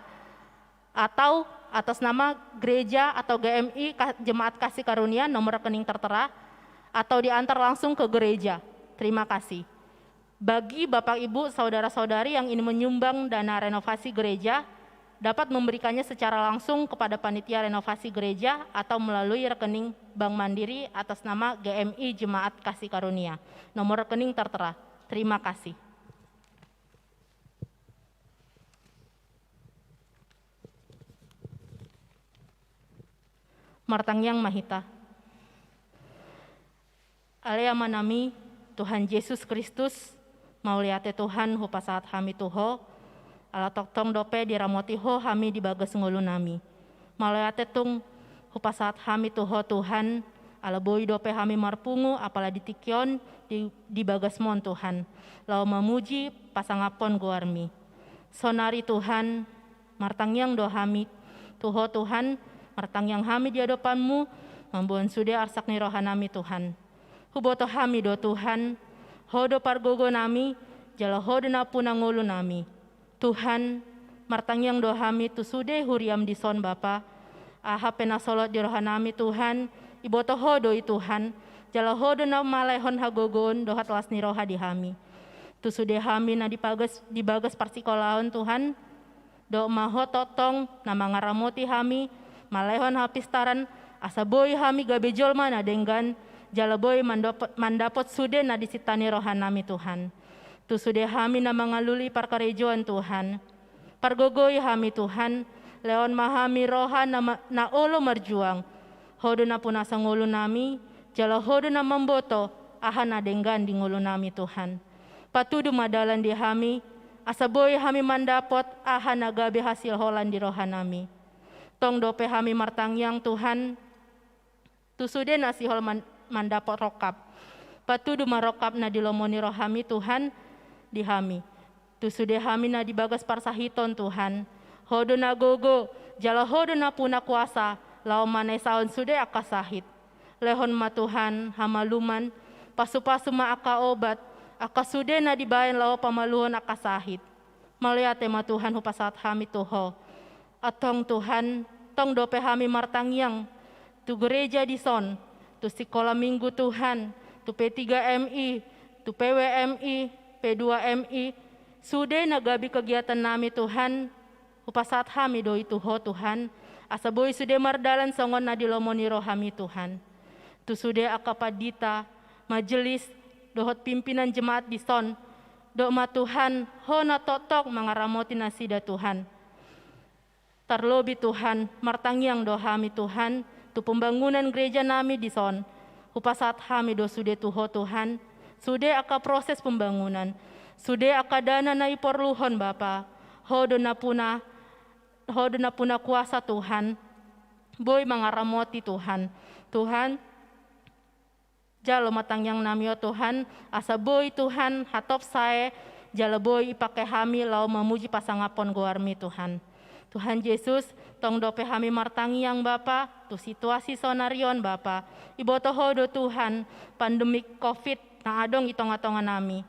atau atas nama gereja atau GMI Jemaat Kasih Karunia nomor rekening tertera, atau diantar langsung ke gereja. Terima kasih. Bagi Bapak, Ibu, Saudara-saudari yang ingin menyumbang dana renovasi gereja, dapat memberikannya secara langsung kepada panitia renovasi gereja atau melalui rekening Bank Mandiri atas nama GMI Jemaat Kasih Karunia. Nomor rekening tertera. Terima kasih. Martangyang Mahita. Alea manami Tuhan Yesus Kristus, mauliate Tuhan hupasaat hami tuho, ala toktong dope diramoti ho hami dibagas ngulu nami. Mauliate tung hupasaat hami tuho Tuhan, ala boi dope hami marpungu apala ditikyon dibagas mon Tuhan. Lau memuji pasangapon guarmi. Sonari Tuhan, martangyang do hami tuho Tuhan, martangyang hami di hadapanmu, mambuan sude arsak ni rohanami Tuhan. Huboto hami do Tuhan, hodo pargogo nami, jala hodo na punangulu nami. Tuhan, martangyang do hami tu sude huriam di son Bapa, aha penasolot di rohanami Tuhan, iboto hodo i Tuhan, jala hodo na malehon hagogon dohat lasni roha di hami. Tu sude hami na dibagas parsikolaon Tuhan, do maho totong na mangaramoti hami, malehon hapistaran, asa boy hami gabejol mana denggan, jala boy mandapot sude na disitani rohanami Tuhan. Tu sude hami na mangaluli parkarejoan Tuhan. Pargogoi hami Tuhan, leon mahami roha na olo marjuang. Hodo na punasa ngulu nami, jala hodo na memboto, aha na denggan di ngulu nami Tuhan. Patudu madalan di hami, asa boy hami mandapot, aha na gabe hasil holan di roha nami. Tong dope hami martangyang Tuhan, tu sude na si hol mandapot rokap. Patudu marokap na dilomoni rohami Tuhan, di hami. Tu sude hami na dibagas parsahiton Tuhan. Hodo na gogo, jala hodo na puna kuasa, lau manai saon sude akasahit. Lehon ma Tuhan, hamaluman, pasu-pasu ma aka obat, aka sudena dibayan lao pamaluhon aka sahid. Melihat tema Tuhan hupasat hami Tuho. Atong Tuhan, tong dope hami martangyang, tu gereja di son, tu sekolah minggu Tuhan, tu P3MI, tu PWMI, P2MI, sude nagabi kegiatan nami Tuhan, hupasat hami doi Tuho Tuhan, asa boy sude mardalan songon na dilomoni rohami Tuhan. Tu sude akapadita, majelis, dohot pimpinan jemaat di son, doma Tuhan, hona totok mangaramoti nasida Tuhan. Terlebih Tuhan, martangyang dohami Tuhan, tu pembangunan gereja nami di son, hupasat hami do sude Tuho Tuhan, sude aka proses pembangunan, sude aka dana na iporluhon Bapa, hodo na puna kuasa Tuhan, boy mangaramoti Tuhan, Tuhan, jalo matang yang namio Tuhan, asa boy Tuhan, hatop sae, jalo boy ipake hami lau memuji pasangapon goarmi Tuhan. Tuhan Yesus, tong dope hami martangi yang Bapa, tu situasi sonarion Bapa, iboto hodo Tuhan, pandemik COVID na adong itong-atongan nami.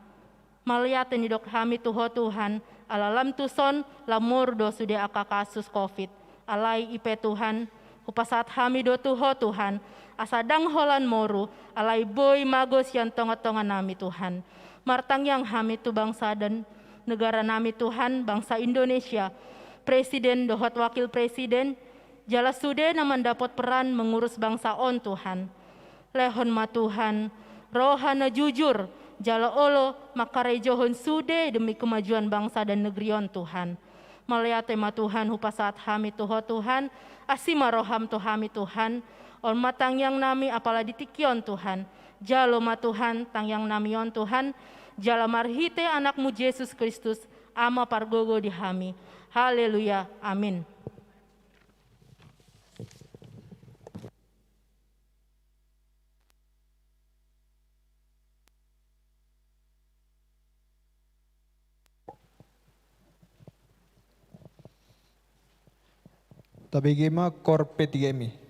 Maliatin di dok hami Tuho Tuhan, alalam tuson lamur do sude aka kasus COVID, alai ipe Tuhan, hupasat hami do Tuho Tuhan, asadang holan moru, alai boy magos yang tonga-tonga nami Tuhan. Martang yang hami tu bangsa dan negara nami Tuhan, bangsa Indonesia, presiden dohot wakil presiden, jala sude na mendapat peran mengurus bangsa on Tuhan. Lehon ma Tuhan, rohana jujur, jala olo makarejohon sude demi kemajuan bangsa dan negerion Tuhan. Melihat tema Tuhan hupasat hami Tuho Tuhan, asima roham Tuhami Tuhan, on matang yang nami apala ditikion Tuhan, jalo ma Tuhan tang yang namion Tuhan, jala marhite anakmu Yesus Kristus, ama pargogo di hami. Haleluya, amin. Tabigima Kor P3MI.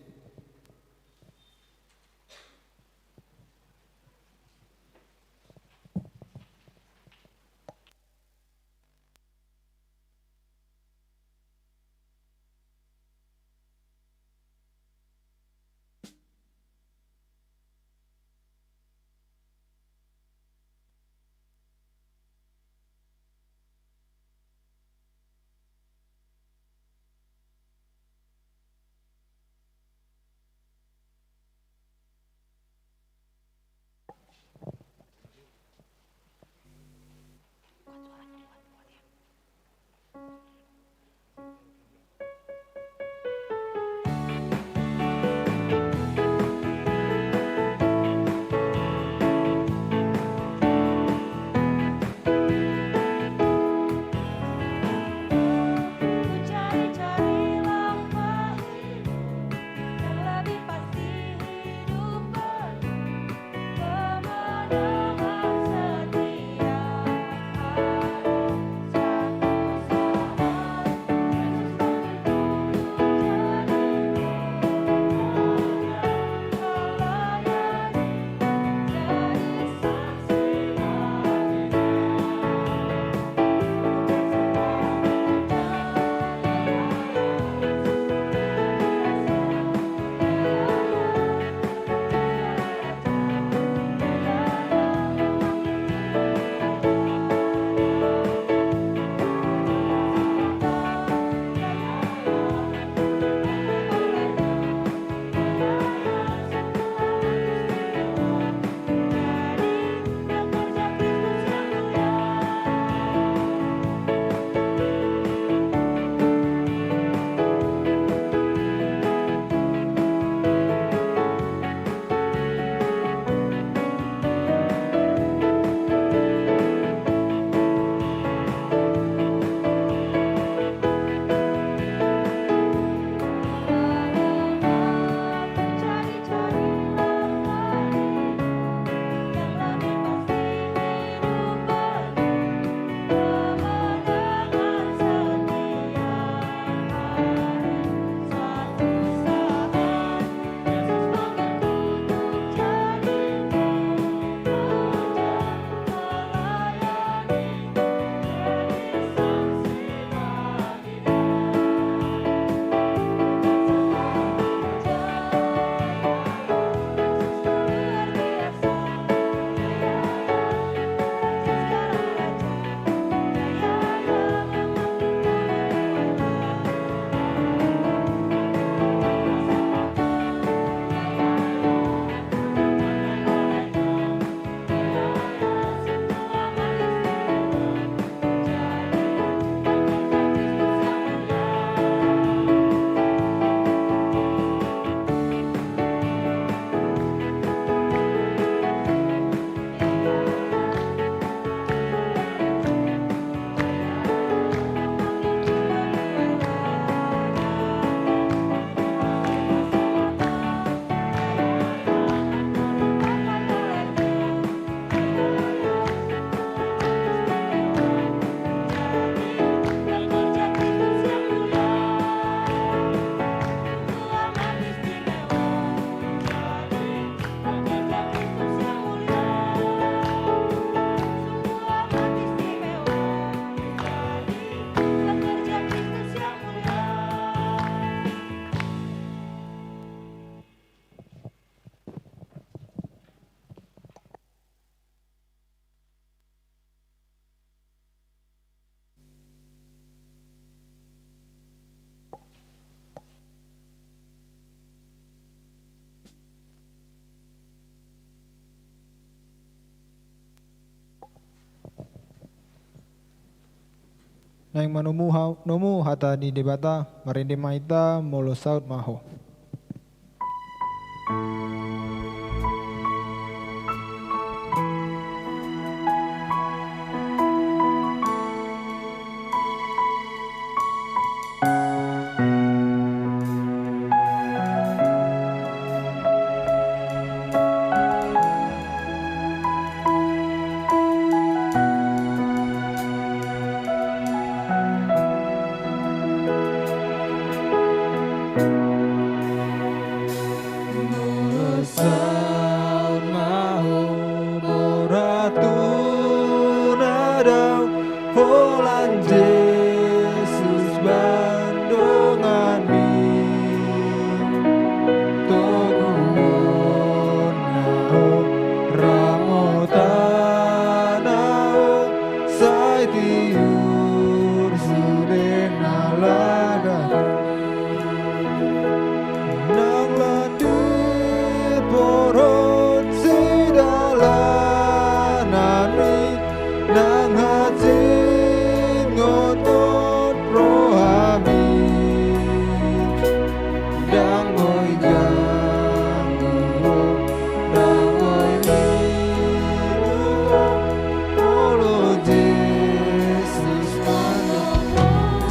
Nang nomu hata di debata marinde maita molo saut maho.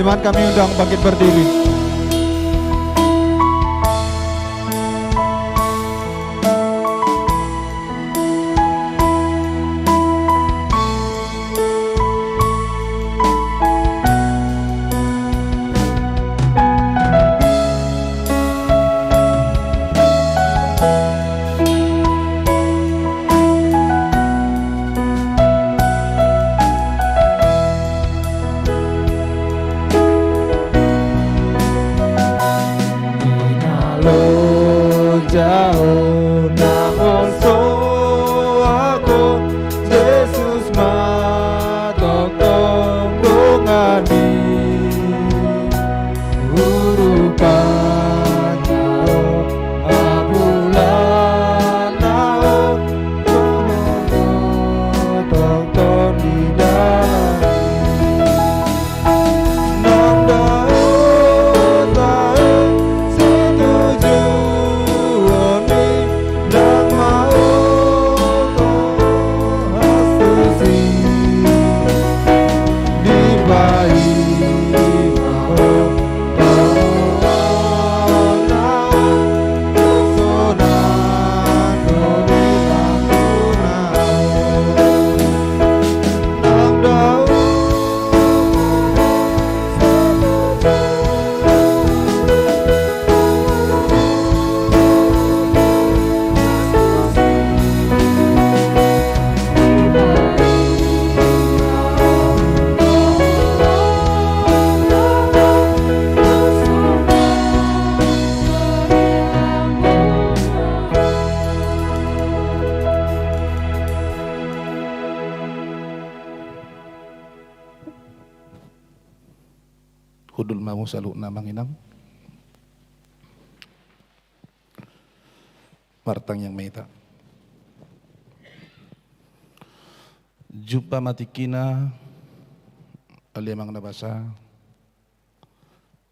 Jemaat kami undang bangkit berdiri. Hudul mau saluk na manginang. Martang yang meta. Jumpa matikina alimang nabasa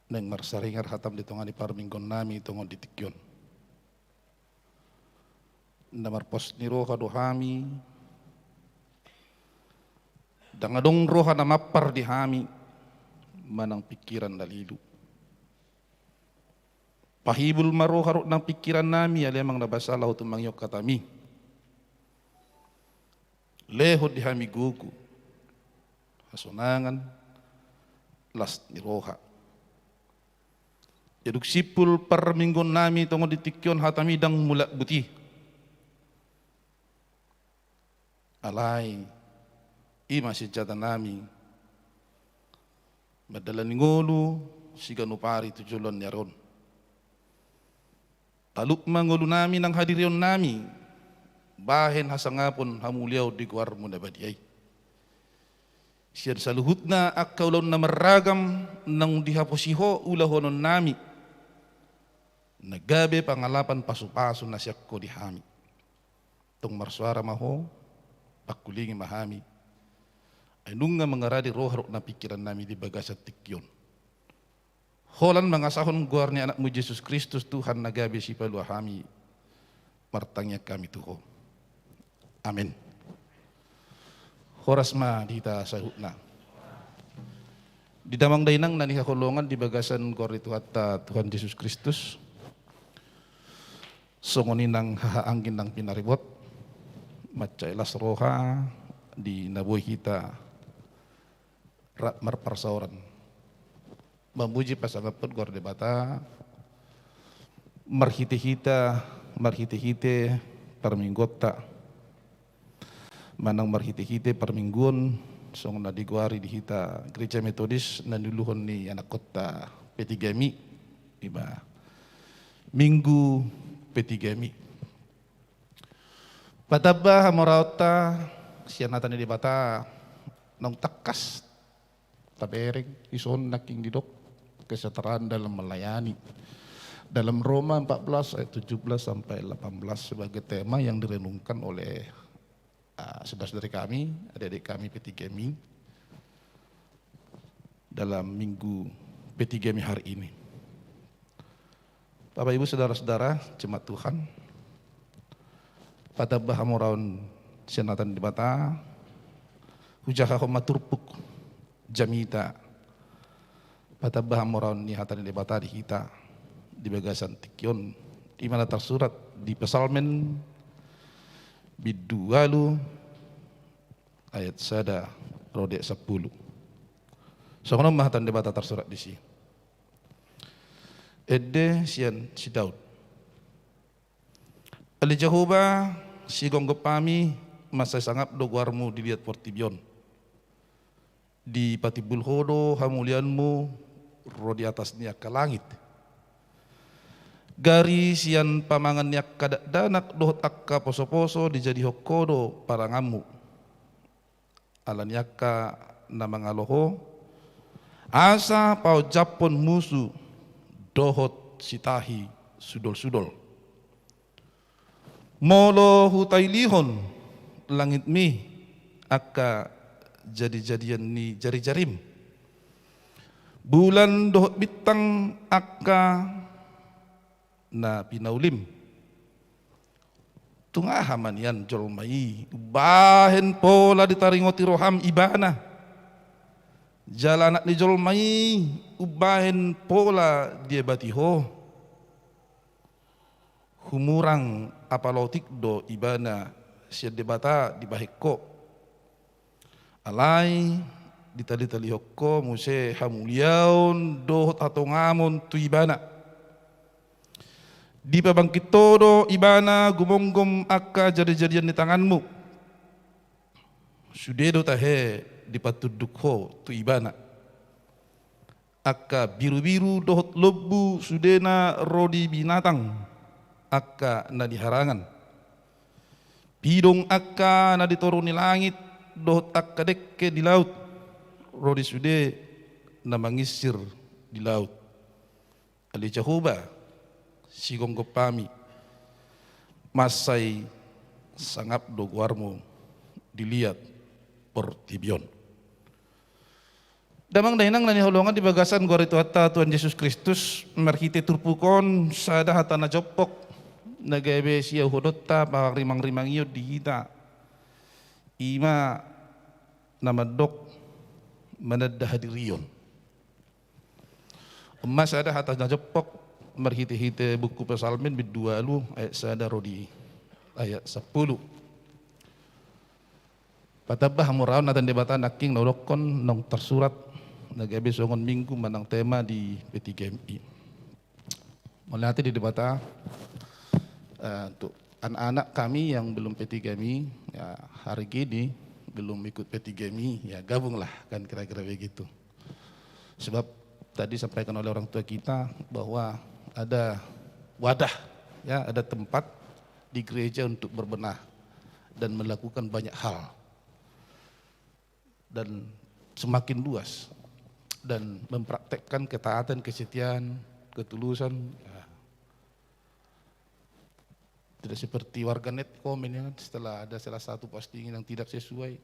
neng marsaringar hatam di tongan di parminggon nami tongon di tikyon. Namar pos ni roha dohami dangadong roha na mapar di hami manang pikiran dalilu. Pahibul maroharot ng pikiran nami alemang nabasa lahot mangyok katami. Lehod di hami gugu. Hasunangan las ni roha. Yaduk sipul per minggon nami tunggu ditikyon hatami dang mulak buti. Alay ima si jata nami madalan ngolu siga nupari tujulan yaron. Taluk mangulu nami nang hadirion nami bahen hasangapon hamuliaw di guar mo na badiyay. Siya sa luhut na akkaulaw na maragam nang dihaposiho ulahonon nami. Nagabe pangalapan paso-paso na siya ko dihami. Tung marsuara maho, pakulingi mahami. Ainunga mengaradi roh na pikiran nami di bagasa tikyon. Holan mangasahon guarnya anakmu Yesus Kristus Tuhan nagabe si paluahami martangnya kami Tuho. Amin. Horas ma dita sahutna. Di damang dainang nani kakolongan di bagasan gor itu hatta Tuhan Yesus Kristus. Songoninang hahaangin ng pinaribot. Matsailas roha di nabuhay kita marparsauran. Memuji pasangapun gor debata. Marhite-hite perminggota. Manang marhite-hite permingguan song na diguari di hita gereja metodis nanduluhon ni anak kota P3Mi iba minggu P3Mi pataba hamorauta sianatan di bata nong takas tabering ison naking didok kesetaraan dalam melayani dalam Roma 14 ayat 17 sampai 18 sebagai tema yang direnungkan oleh saudara-saudari kami, adik-adik kami P3Mi dalam minggu P3Mi hari ini. Bapak Ibu saudara-saudara jemaat Tuhan, pada bahamuraun senatan di bata, hujaha maturpuk jamita, pada bahamuraun nihatan di bata di kita di bagasan tikyon, di mana tersurat di Psalmen bidualu ayat sada rode 10. Soalnya mahatan debata tersurat di sini. Ede sian si Daud. Ali Jehovah si gonggopami masa sangap doguarmu dilihat portibion. Di patibul hodo hamulianmu rodi atasnya ke langit. Gari sian pamangan yak kadak danak doh takka poso-poso dijadi hokodo parangamu. Alan yakka namang aloho. Asa pau japon musuh dohot sitahi sudol-sudol. Molo hutai lihon langit mi akka jadi-jadian ni jari-jarim. Bulan dohot bintang akka na pinaulim. Tungahaman yan jolmai bahen pola ditaringoti roham ibana. Jalanak ni jolmai ubahen pola dia batiho. Humurang apalotik do ibana siya debata di bahiko. Alai ditali-tali hokko muse hamuliaun dohot atongamon tu ibana. Di pabangkit todo ibana gumonggom akka jadi-jadian di tanganmu. Sudedo tahe di patuduk ho tu ibana. Akka biru-biru dohot lebu sudena rodi binatang. Akka na diharangan. Pidong akka na ditoruni langit dohot akka dekke di laut. Rodi sude na mangisir di laut. Ali Jehovah si gonggopami masai sangap doguarmu dilihat portibion. Damang dainang nani holongan di bagasan gor itu hatta Tuhan Yesus Kristus marhite turpukon sada hata na jopok nagabe siya hudotta pa rimang-rimang iyo di hita ima namadok manadda hadiriyon. Emas ada hata na jopok marhite-hite buku Psalmen bidualu ayat sada rodi ayat 10. Patabah muraun natan debata naking nolokon nong tersurat nagabe songon minggu manang tema di P3Mi. Mulai di debata untuk anak-anak kami yang belum P3Mi ya hari ini belum ikut P3Mi ya gabunglah kan kira-kira begitu. Sebab tadi sampaikan oleh orang tua kita bahwa ada wadah, ya, ada tempat di gereja untuk berbenah dan melakukan banyak hal dan semakin luas dan mempraktekkan ketaatan, kesetiaan, ketulusan. Ya. Tidak seperti warganet komen ya, setelah ada salah satu postingan yang tidak sesuai,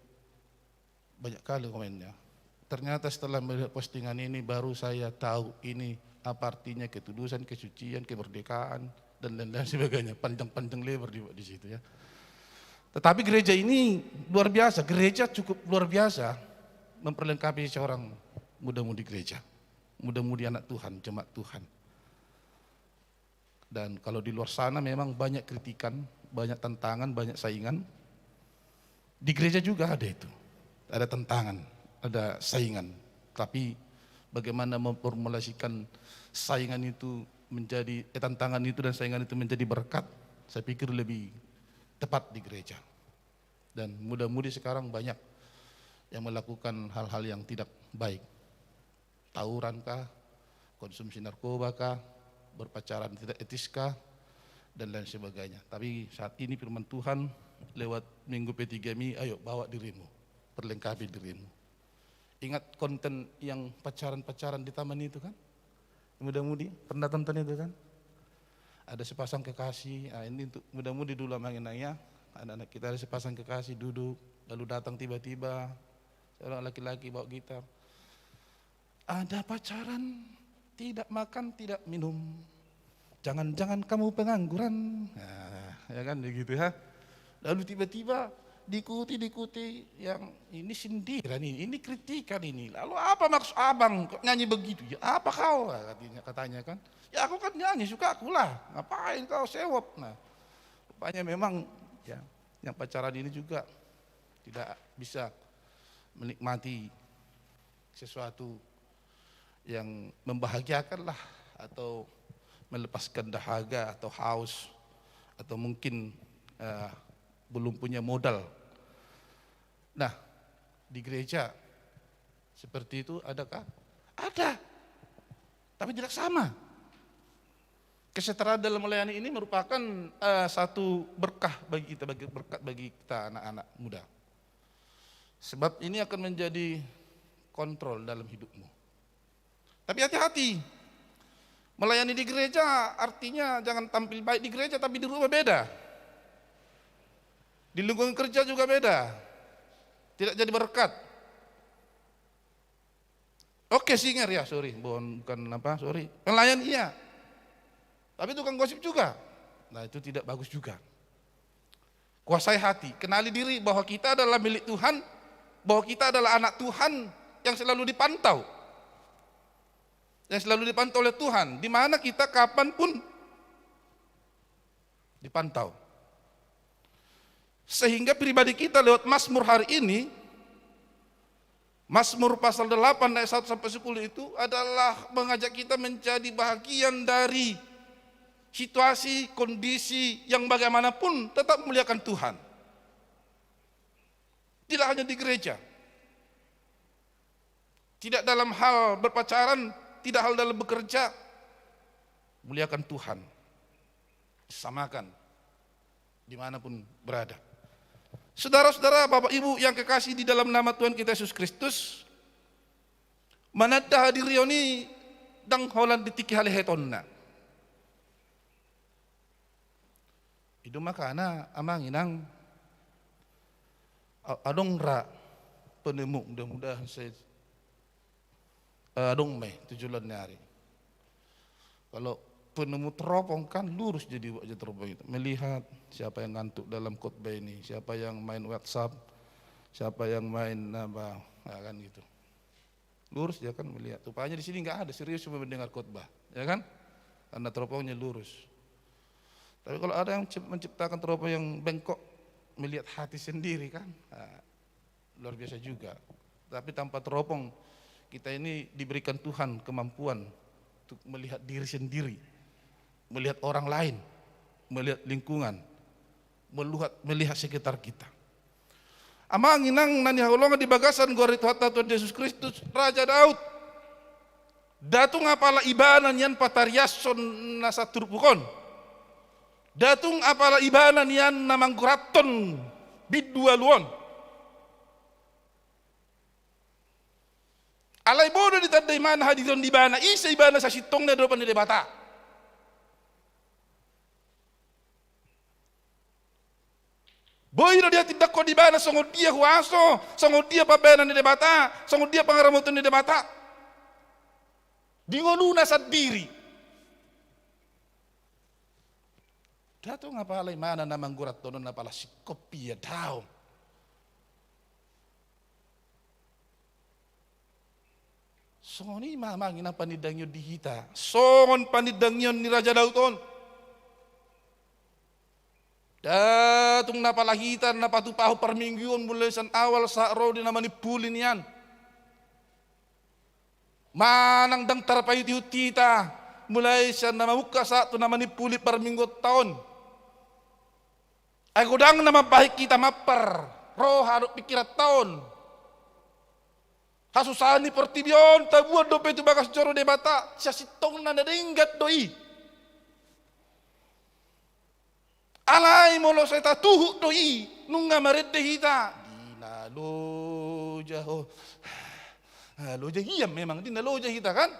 banyak kali komennya. Ternyata setelah melihat postingan ini baru saya tahu ini apa artinya ketudusan, kesucian, kemerdekaan dan lain-lain sebagainya. Panjang-panjang lebar di situ ya. Tetapi gereja ini luar biasa, gereja cukup luar biasa memperlengkapi seorang muda-mudi gereja, muda-mudi anak Tuhan, jemaat Tuhan. Dan kalau di luar sana memang banyak kritikan, banyak tantangan, banyak saingan. Di gereja juga ada itu, ada tantangan, ada saingan. Tapi bagaimana memformulasikan saingan itu menjadi tantangan itu dan saingan itu menjadi berkat, saya pikir lebih tepat di gereja. Dan muda-mudi sekarang banyak yang melakukan hal-hal yang tidak baik. Tawuran kah, konsumsi narkoba kah, berpacaran tidak etis kah, dan lain sebagainya. Tapi saat ini firman Tuhan lewat Minggu P3MI, ayo bawa dirimu, perlengkapi dirimu. Ingat konten yang pacaran-pacaran di taman itu kan? Muda-mudi, pernah tonton itu kan? Ada sepasang kekasih, ini untuk muda-mudi dulu mengenainya, anak-anak kita ada sepasang kekasih duduk, lalu datang tiba-tiba seorang laki-laki bawa gitar. Ada pacaran, tidak makan, tidak minum. Jangan-jangan kamu pengangguran. Nah, ya kan begitu ya. Lalu tiba-tiba diikuti yang ini sindiran ini kritikan ini. Lalu apa maksud abang kok nyanyi begitu? Ya apa kau? Katanya kan. Ya aku kan nyanyi, suka aku lah. Ngapain kau sewop? Nah, rupanya memang ya yang pacaran ini juga tidak bisa menikmati sesuatu yang membahagiakan lah, atau melepaskan dahaga atau haus, atau mungkin belum punya modal. Nah, di gereja seperti itu adakah? Ada, tapi tidak sama. Kesetaraan dalam melayani ini merupakan satu berkah bagi kita, berkat bagi kita anak-anak muda. Sebab ini akan menjadi kontrol dalam hidupmu. Tapi hati-hati, melayani di gereja artinya jangan tampil baik di gereja tapi di rumah beda. Di lingkungan kerja juga beda, tidak jadi berkat. Oke singer ya, bukan apa, pelayan iya, tapi tukang gosip juga. Nah itu tidak bagus juga. Kuasai hati, kenali diri bahwa kita adalah milik Tuhan, bahwa kita adalah anak Tuhan yang selalu dipantau. Yang selalu dipantau oleh Tuhan, di mana kita kapanpun dipantau. Sehingga pribadi kita lewat Mazmur hari ini, Mazmur pasal 8 ayat 1 sampai 10 itu adalah mengajak kita menjadi bahagian dari situasi, kondisi yang bagaimanapun tetap memuliakan Tuhan. Tidak hanya di gereja, tidak dalam hal berpacaran, tidak hal dalam bekerja, muliakan Tuhan, samakan dimanapun berada. Saudara-saudara, Bapak Ibu yang kekasih di dalam nama Tuhan kita Yesus Kristus, manada hadirioni dang holan ditiki halehetonna. Itu makana amang inang adong ra penemu, mudah-mudahan saya adong meh tujuan hari. Kalau penemu teropong kan lurus jadi wajah teropong itu. Melihat siapa yang ngantuk dalam khotbah ini, siapa yang main WhatsApp, siapa yang main apa, ya kan gitu. Lurus dia kan melihat. Rupanya di sini nggak ada serius cuma mendengar khotbah, ya kan? Karena teropongnya lurus. Tapi kalau ada yang menciptakan teropong yang bengkok, melihat hati sendiri kan, nah, luar biasa juga. Tapi tanpa teropong, kita ini diberikan Tuhan kemampuan untuk melihat diri sendiri, melihat orang lain, melihat lingkungan, melihat sekitar kita. Amang inang nani haulonga di bagasan gorit hata Tuhan Yesus Kristus, Raja Daud. Datung apala ibanan yan patariason nasaturpukon. Datung apala ibanan yan namangguraton bidualuon. Alay bodo di tanda imana hadiron di bana, isa ibana sa sitong na dopan ni bata. Boy no dia tidak kau di bana songo dia huaso, songo dia pabena ni debata, songo dia pangaramoto ni debata. Dingonuna sa diri. Dato nga palay mana namang gurat doon na pala si kopya daw. Songo ni mamangin ang panidang yun dihita. Songon panidang yun ni Raja Dauton. Datong napalahitan na patupaho parmingyon mula sa awal sa araw din naman ipulin yan. Manang dang tarapay tita mulai sa namamuka sa ito naman ipuli parminggot taon. Ay kudang naman bahik kita mapar, roha do pikirat taon. Hasusani pertibyon, tabuan do petu bagas joro debata, siya sitong na naringgat doi. Alay mo lo sa tatuhu doi, nung nga maredde hita. Dinaloja ho. Loja hiyam memang, dinaloja hita kan?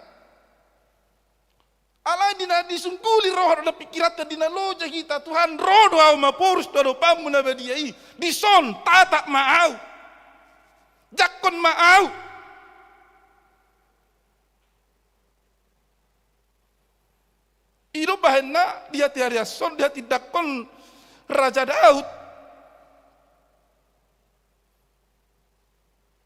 Alay disungkuli roh na pikirat na dinaloja hita. Tuhan roh doa mapurus doa pamu na badiai. Dison tatak maaw. Jakon maaw. Iro bahan na dia tiada son dia tidak kon Raja Daud.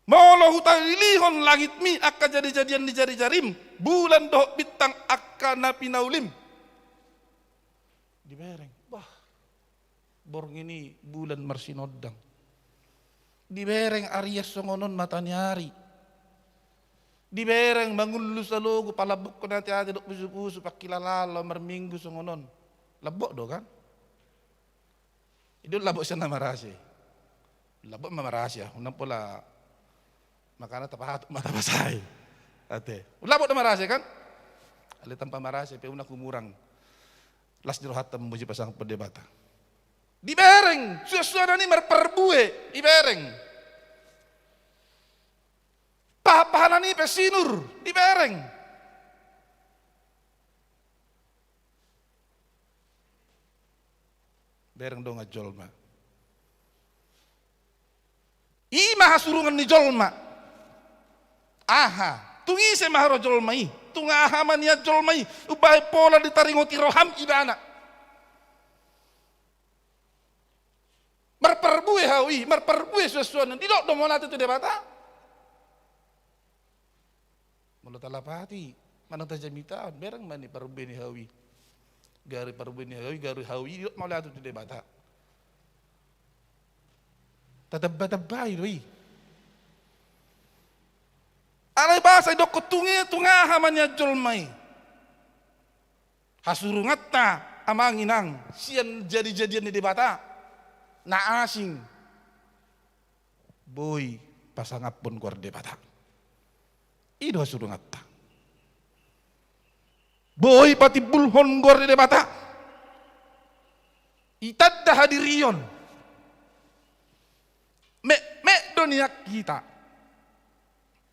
Molo hutalilihon langit mi akka jadi-jadian di jari-jarim. Bulan doh bintang akka na pinaulim. Dibereng. Wah. Borong ini bulan marsinodang. Dibereng Aries songonon matanyari. Dibereng bangun lu sa logo palabok ko nanti ati dok pusu-pusu pakilalala marminggu songonon. Labok do kan? Itu labok siya na marasi. Labok mamarasi ya. Unang pula makana tapahat matapasay. Ate. Labok na marasi kan? Alitan pa marasi pe una kumurang. Las dirohatam muji pasang perdebata. Dibereng, suara ni marperbue, dibereng. Papahanan ni pesinur, dibereng. Bereng dong jolma. Ima hasurungan ni jolma. Aha, tungi se maharo jolmai. Tunga ahaman ya jolmai. Ubay pola ditaringoti roham ibana. Marperbue hawi, marperbue sesuatu. Tidak dong mana tu debata. Mulut talapati, mana tajamita. Bereng mani perbue ni hawi. Gari perbeni gari hawi mau lihat tu debata. Tatabai doi. Alay bahasa dok ketungi tungah hamanya jolmai. Hasurungatta amanginang sian jadi-jadian di debata. Na asing. Boy pasangapun kuar debata. Ido hasurungatta. Boy pati bulhon gor de bata. Itadda hadirion. Me doniak kita.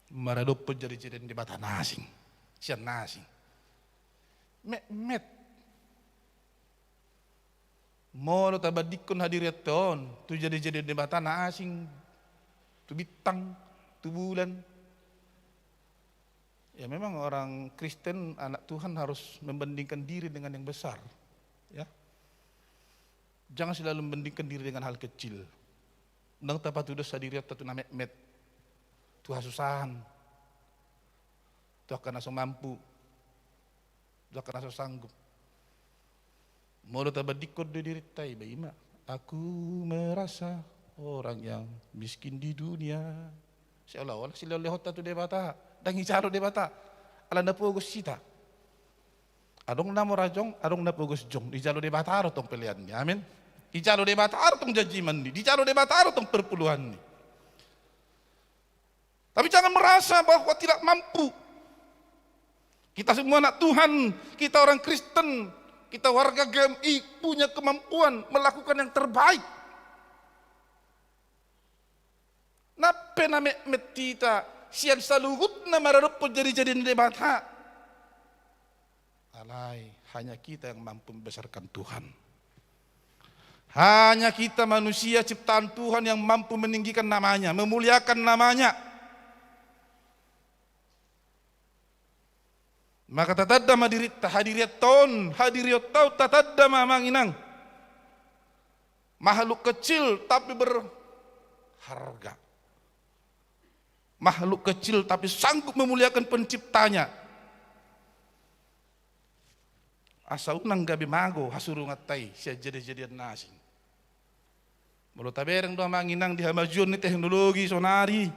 Maradop penjadi-jadian di bata nasing. Sian nasing. Met. Molo tabadikon hadiriat ton. Tu jadi-jadian di bata nasing. Tu bitang, tu bulan. Ya memang orang Kristen, anak Tuhan harus membandingkan diri dengan yang besar. Ya. Jangan selalu membandingkan diri dengan hal kecil. Nang tapat udah sadiriat tatu na met. Tu hasusahan. Tu akan aso mampu. Tu akan aso sanggup. Molo tabadikod di diri tay baima. Aku merasa orang yang miskin di dunia. Seolah-olah sila lehot tatu debata. Dangi caro debata. Ala na pugos sita. Adong namo rajong, adong na pugos jong. Di jalo debata aro tong pilihan ni. Amin. Di jalo debata aro tong jajiman ni. Di jalo debata aro tong perpuluhan ni. Tapi jangan merasa bahwa tidak mampu. Kita semua anak Tuhan, kita orang Kristen, kita warga GMI punya kemampuan melakukan yang terbaik. Nape na metita sian salugut na mararupod jadi-jadi ni debata. Alay, hanya kita yang mampu membesarkan Tuhan. Hanya kita manusia ciptaan Tuhan yang mampu meninggikan namanya, memuliakan namanya. Maka tatadama hadiriat tau tatadama manginang. Makhluk kecil tapi berharga. Makhluk kecil tapi sanggup memuliakan penciptanya. Asaunang gabi mago hasuru ngatai sia jadi-jadian nasi. Mulu tabereng doa manginang di hamajuan ni teknologi sonari.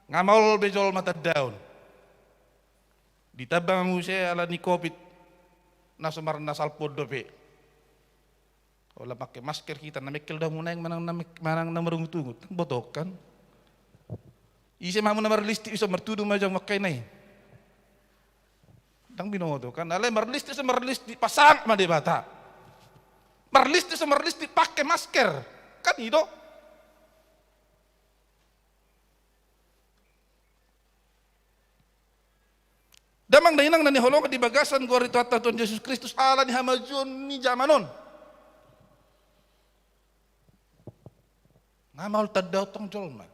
Ngamal bejol mata daun. Ditabang saya ala ni covid nasumar nasal podope. Kalau pakai masker kita namekel dah munai manang namarung tungut botok kan. Isi mamu namar listi iso mertudu majang makai nai. Dang binodo kan ale marlisti iso marlisti pasang ma debata. Marlisti iso marlisti pakai masker kan itu. Damang dainang nani holong di bagasan gua itu Tuhan Yesus Kristus ala ni hamajon ni zamanon. Ngamal tadau tong jolma.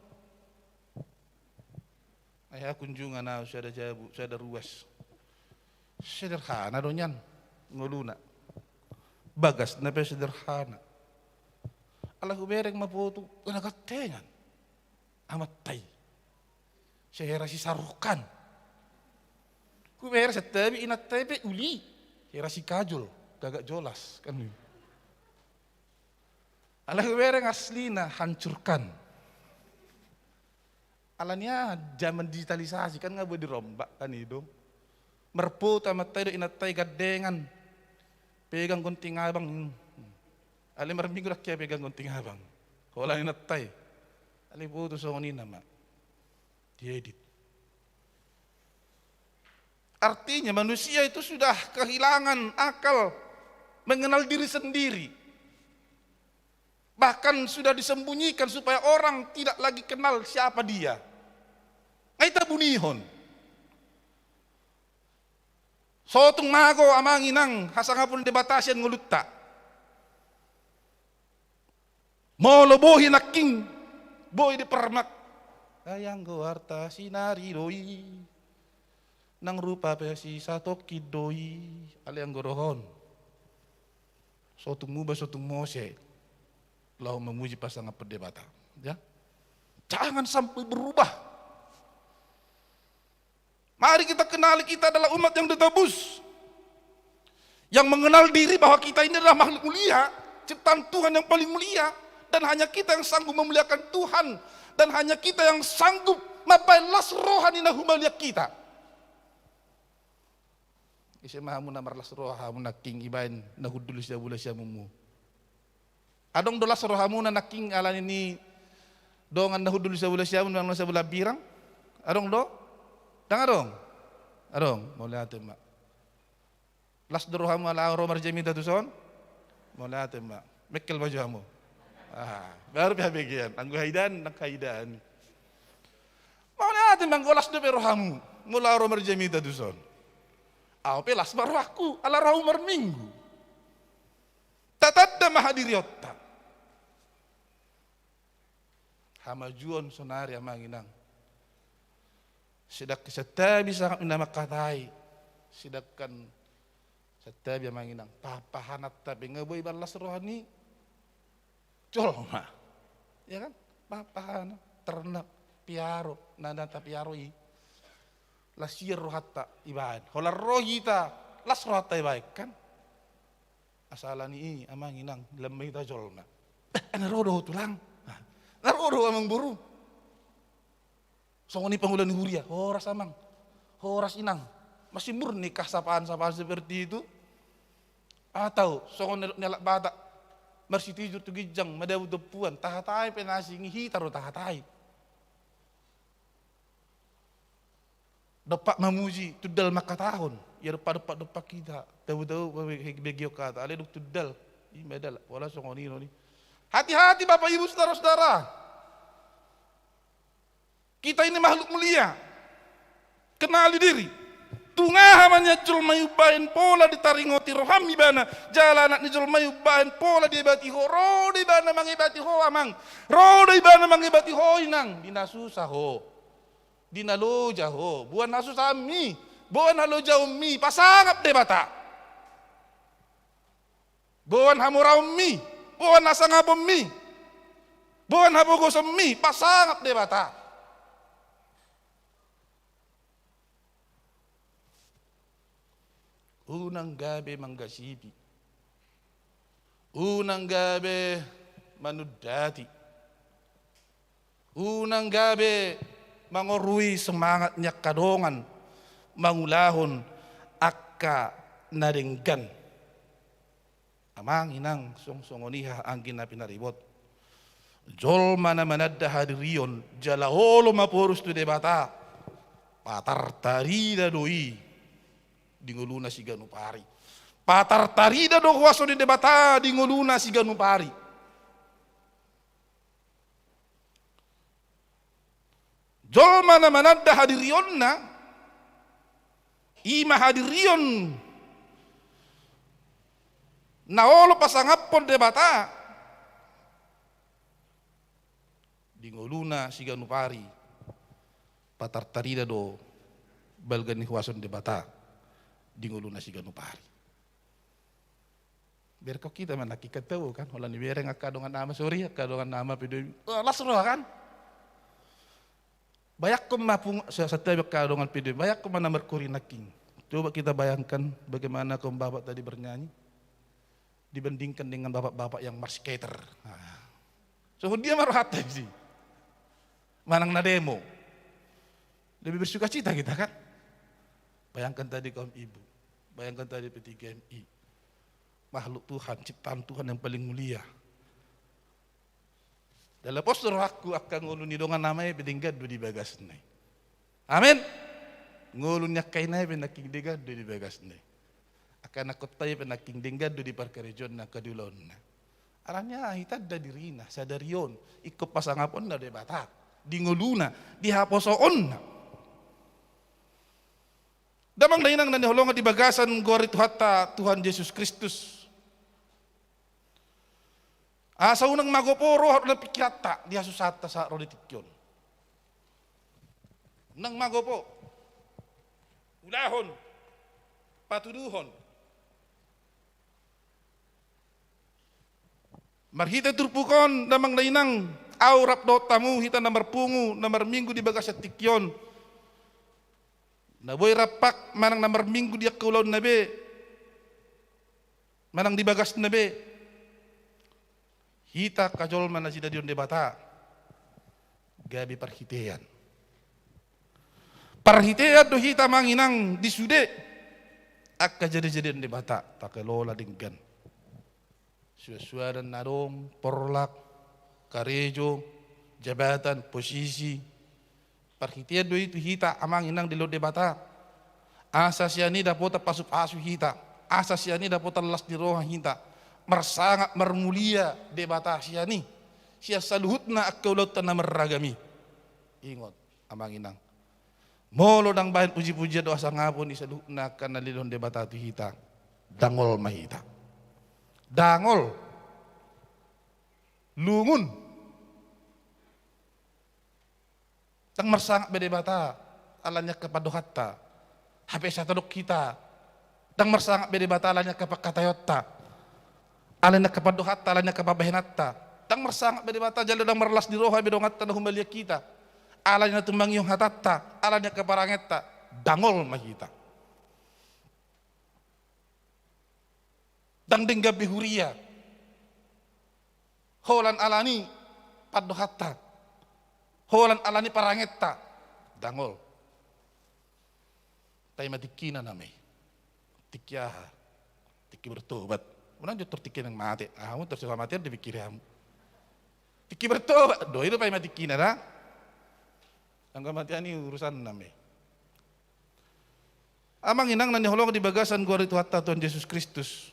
Ayah kunjungan na saya ada jabu, saya ada ruas. Sederhana donyan nguluna. Bagas na pe sederhana. Allah bereng maputu nagatengan. Amat tai. Saya rasi sarukan. Kuber setabi inat tabi uli, kira si kajul, gagak jolas kan. Alah kuber yang aslina hancurkan. Alanya zaman digitalisasi kan nggak boleh dirombak kan itu. Merpu tamat tayo inat tayo gadengan, pegang gunting abang. Ali marminggu rakyat pegang gunting abang. Kalau inat tayo, ali putus songoni nama, diedit. Artinya manusia itu sudah kehilangan akal mengenal diri sendiri. Bahkan sudah disembunyikan supaya orang tidak lagi kenal siapa dia. Ngaita bunihon. Sotung mago amanginang hasangapun debatasian ngulutta. Molo bohi naking boy di permak. Ayang go harta sinari doi. Nang rupa pesi satu kidoi aliang gorohon. Sotung muba sotung mose. Lau memuji pasangan perdebatan. Ya, jangan sampai berubah. Mari kita kenali kita adalah umat yang ditebus. Yang mengenal diri bahwa kita ini adalah makhluk mulia. Ciptaan Tuhan yang paling mulia. Dan hanya kita yang sanggup memuliakan Tuhan. Dan hanya kita yang sanggup mapailas rohani nahumalia kita. Isi mahamu namarlas rohamu naking ibain nahudul siya bula siya mumu. Adong dolas rohamu na naking alan ini dongan nahudul siya bula siya mumu nang siya bula birang. Adong do? Dang adong? Adong, mau lihatin mak. Las rohamu ala romar jami datuson? Mau lihatin mak. Mekel baju kamu. Baru pihak bagian. Anggu haidan, nak haidan. Mau lihatin mak, golas do rohamu. Mula romar jami datuson. Aw pelas marwaku ala raumar minggu. Tatadda mahadiriyotta. Hamajuan sonari amanginang. Sidak setabi sangat minama katai. Sidakkan setabi amanginang. Papahanat tabi ngeboy balas rohani. Colma. Ya kan? Papahanat ternak piaro nanda piaroi. Lasir rohata ibahan. Holar rohita las rohata ibahan kan. Asalan ini amanginang lemah ita jolna. Narodo tulang. Narodo amang buru. Songoni pangulan huria. Horas amang. Horas inang. Masih murni kah sapaan-sapaan seperti itu? Atau songon nelak batak. Marsi tijur tu gijang. Madawu depuan. Tahatai penasi ngihi taruh tahatai. Dapat memuji tudal maka tahun ya dapat kita tahu begio kata ale duk tudal imedal wala songoni ni hati-hati Bapak Ibu saudara-saudara, kita ini makhluk mulia, kenali diri Tungaha manya julmayu bahin pola ditaringoti rohami bana. Jalanat ni julmayu bahin pola diibati ho. Roda ibana mangibati ho amang. Roda ibana mangibati ho inang. Dinasusah ho. Dinaloja ho. Buan nasusah mi. Buan haloja ummi. Pasangap de bata. Buan hamurau mi. Buan nasangabom mi. Buan habogosom mi. Pasangap de bata. Unang gabi manggasibi. Unang gabi manudati. Unang gabi mangorui semangat niya kadongan. Mangulahon akka naringgan. Amang inang songsongoniha ang ginapinaribot. Jolma na manadda hadiriyon. Jalaholo mapurus tu debata. Patartarida doi. Dinguluna si ganupari. Patartarida do huwaso di debata dinguluna si ganupari. Jolma na manadda hadirion na ima hadirion naolo pasangapon debata dinguluna si ganupari. Patartarida do balgani huwason debata dinguluna si ganupari. Biar kau kita menakikat tahu kan, holan ni bereng akadongan nama sorry, akadongan nama pido, lasro kan. Bayak ko mapung setiap akadongan pido, bayak ko mana merkuri naking. Coba kita bayangkan bagaimana kaum bapak tadi bernyanyi dibandingkan dengan bapak-bapak yang marskater. So dia marhate sih, manang na demo, lebih bersuka cita kita kan. Bayangkan tadi kaum ibu, bayangkan tadi P3MI, makhluk Tuhan, ciptaan Tuhan yang paling mulia. Dalam postur aku akan nguluni dongan namanya bedinggad di bagas nai. Amin. Ngulunnya kainai penaking digad di bagas nai. Akan aku tay penaking dinggad di parkarejon na kadulon na. Aranya hitad da dirina sadarion ikut pasangapon na debata di nguluna di haposoon na. Damang dainang naniholongan di bagasan gori Tuhata Tuhan Yesus Kristus. Sa unang magoporo at na pikyata di hasusata sa roditikyon. Nang magopo, ulahon, patuduhon. Marhita turpukon damang dainang aurap do tamu hita na marpungu na marminggu di bagasat tikyon. Naboy rapak manang na marminggu di akulaw nabe. Manang di bagas nabe. Hita kajol mana sida diyon debata. Gabi parhitean. Parhitean do hita manginang disude. Akka jadi-jadian debata. Takelola dinggan. Suasuaran narong, porlak, karejo, jabatan, posisi. Parhitian do itu hita amang inang dilo debata. Asa siya ni dapota pasup asu hita. Asa siya ni dapota las di roha hita. Marsangat marmulia debata siya ni. Siya saluhut na akkaulot na marragami. Ingot amang inang. Molo dang bahan puji-puji doa sangapon di saluhut na kanalilon debata tu hita. Dangol mahita. Dangol. Lungun. Tang marsangak bedebata alanya kepadohatta. Hape sa tadok kita. Tang marsangak bedebata alanya kapakatayotta. Alanya kepadohatta alanya kapabahinatta. Tang marsangak bedebata jalo dang marlas di roha bedongatta na humalia kita. Alanya tumbangyong hatatta, alanya kaparangetta. Dangol mahita. Dang dingga bihuria. Holan alani padohatta. Holan alani parangetta, dangol. Tay matikina nami, tikyaha, tiki bertobat. Unang jatuh tiki nang mati, kamu tersuka mati ada pikiran. Tiki bertobat, do itu pay matikina na. Ang kematian ini urusan nami. Amang inang naniholong di bagasan gua itu hatta Tuhan Yesus Kristus.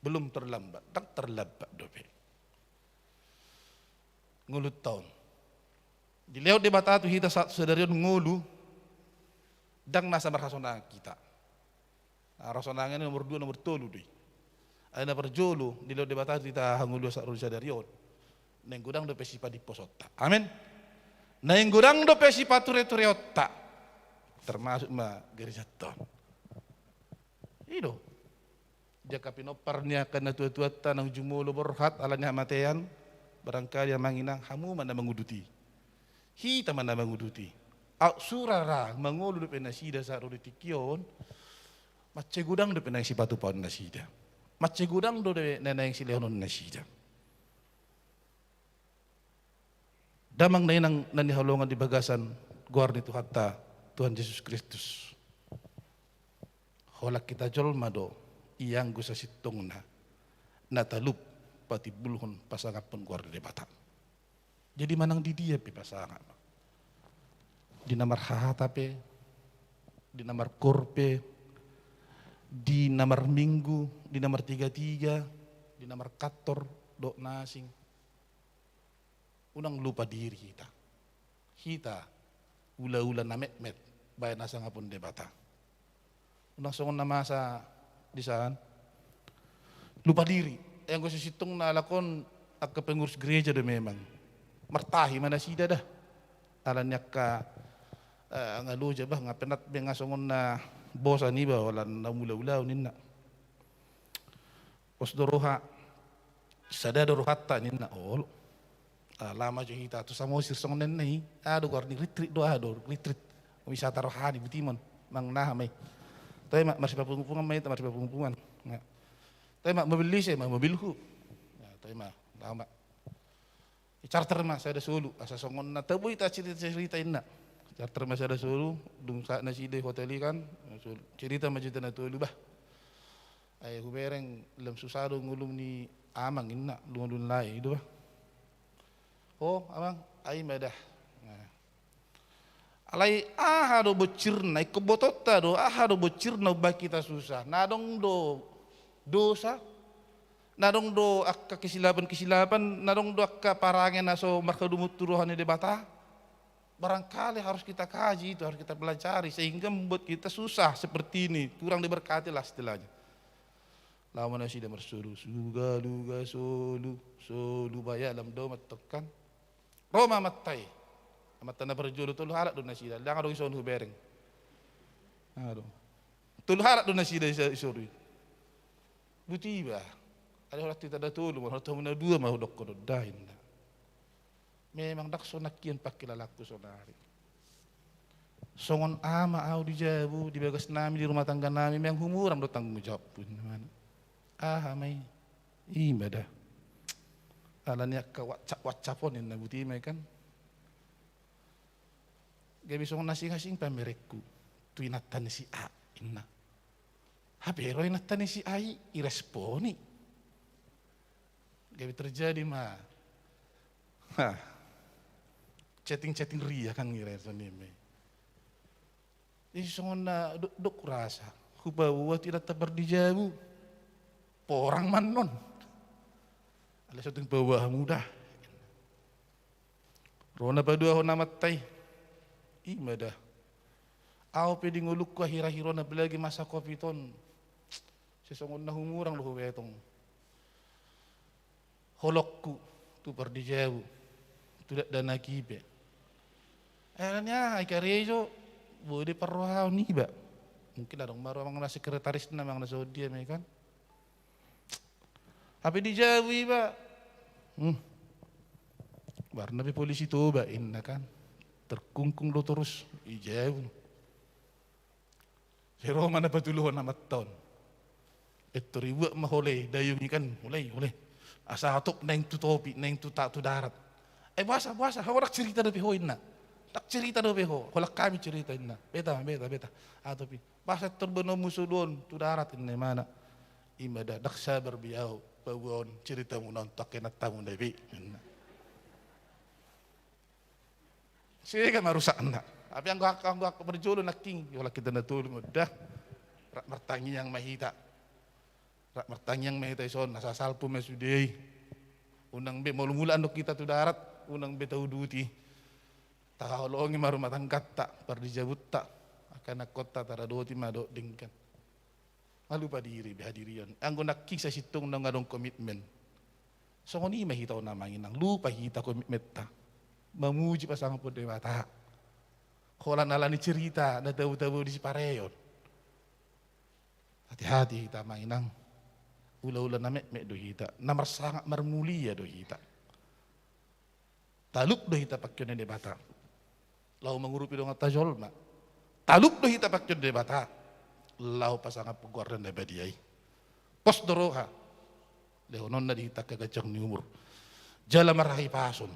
Belum terlambat, tak terlambat dope. Ngulut tahun. Di lewat debata tu hita sadarion ngulu dang nasa marhasona kita. Rasonangan nomor 2 nomor 3 deh. Ada perjolo di lo debata kita hangulu sa rusa darion. Neng gudang do pesipa di posota. Amin. Neng gudang do pesipa ture-tureotta. Termasuk ma gereja ton. Ido. Jaka pinoparnya karena tua-tua tanang jumulo berhat alanya matean barangkali yang manginang hamu mana menguduti. Hita mana menguduti. Surara mangulu do penasida sa rutikion. Macce gudang do penang sipatu paun nasida. Macce gudang do de neneng sileonon nasida. Damang na inang nanihalongan di bagasan guarni tu hatta Tuhan Yesus Kristus. Holak kita jolma do iyang gusa sitong na natalup pati bulhon pasangan pun guarni di bata. Jadi manang di dia pi pasangan. Di namar hahatape, di namar korpe, di namar minggu, di namar 33, di namar kator, do nasing. Unang lupa diri kita. Kita, ula-ula na met-met, bayan nasa nga pun debata. Unang songon na masa di saan, lupa diri. Yang ko sisitong na alakon, agka pengurus gereja do memang. Martahi mana sida dah. Alannya ka, ang aluja ba, nga penat nga songon na bosa ni ba, wala na mula-ulaw nina. Pos doroha, sada dorohata nina, lama jo hita tu samo sirsong nen nei ado gorni retreat do ado retreat wisata rohani bitimon mang nah mai tay mak masih pungpungan mai masih pungpungan tay mak mobil saya mak mobilku tay mak lama charter mas ada sulu asa songon na tabu ita cerita inna charter mas ada sulu dung sa na side hotel kan cerita majita na tulu bah ay hubereng lem susado ngulum ni amang inna lungun lai do bah. Oh, abang, ay madah. Alay do bocirna, ikobotota do do bocirna ba kita susah. Nadong do dosa, nadong do akka kesilapan, nadong do akka parangen aso makadumut turuhan di bata. Barangkali harus kita kaji itu, harus kita pelajari sehingga membuat kita susah seperti ini, kurang diberkati lah istilahnya. Lama nasi dah bersulu, suga luga solu bayar dalam doa tekan. Roma matai, mata na berjulu tulu harat do nasida, jangan do ison hubereng. Aduh, tulu harat do nasida isori. Butiba, ada orang tidak ada tulu, orang tahu mana dua mau dok kodo dahin. Memang dak sonakian pakai lalaku sonari. Songon ama au di jabu, di bagas nami di rumah tangga nami, memang humuram do tanggung jawab pun mana. Mai, ibadah. Alanya ke wacapon yang nabuti kan. Gak bisa ngasing-ngasing pamerekku. Tu inatan si A inna. Habero inatan si A iresponi. Gak terjadi mah. Chatting ria kan ngira sonime. Jadi songon na dok rasa. Kubawa tidak tebar di jabu. Porang manon. Ada satu bawah mudah. Rona badua hona matai. Imadah. Au pedi nguluk ko hira-hirona belagi masa kopi ton. Sesongon na humurang lo betong. Holokku tu perdijau. Tu dak dana kibe. Akhirnya ikarejo boleh perrohau ni ba. Mungkin ada baru amang na sekretaris na amang na dia kan. Apa dijawi ba? Warna be polisi toba inna kan. Terkungkung do terus ijaw. Hero mana patuluhan na maton. Ito riwa mahole dayung ikan mulai. Asa hatop neng tu topi neng tu tak tu darat. Basa hawarak cerita do beho inna. Tak cerita do beho. Holak kami cerita inna. Beta. Atopi. Basa terbeno musuh don tu darat inna mana. Imada dak sabar biau. Bawon cerita mu nontok kena tamu nabi. Saya kan merusak anak. Apa yang gua berjolo nak king, kalau kita nak tolong dah. Rak mertangi yang mahita ison nasa salpu mesudei. Unang be mula andok kita tu darat, unang be tahu duti. Tak holongi maru matang kata, perdijabut tak. karena kota taradoti mado dingkan. Malu pa diri bihadirian. Anggo nakik sa situng nang ngadong komitmen. So ni mahitaw na manginang lupa hita komitmen ta. Mamuji pa sang po dewata. Kola nala ni cerita na daw-daw di si pareyon. Hati-hati hita manginang. Ula-ula na me do hita. Namar sangat marmulia do hita. Taluk do hita pakyon ni bata. Lau mengurupi do nga tajol ma. Taluk do hita pakyon ni bata. Lau pasanga pugwaran na badiay. Pos doroha. Lehonon na di hita kagajang ni umur. Jala marahi pason.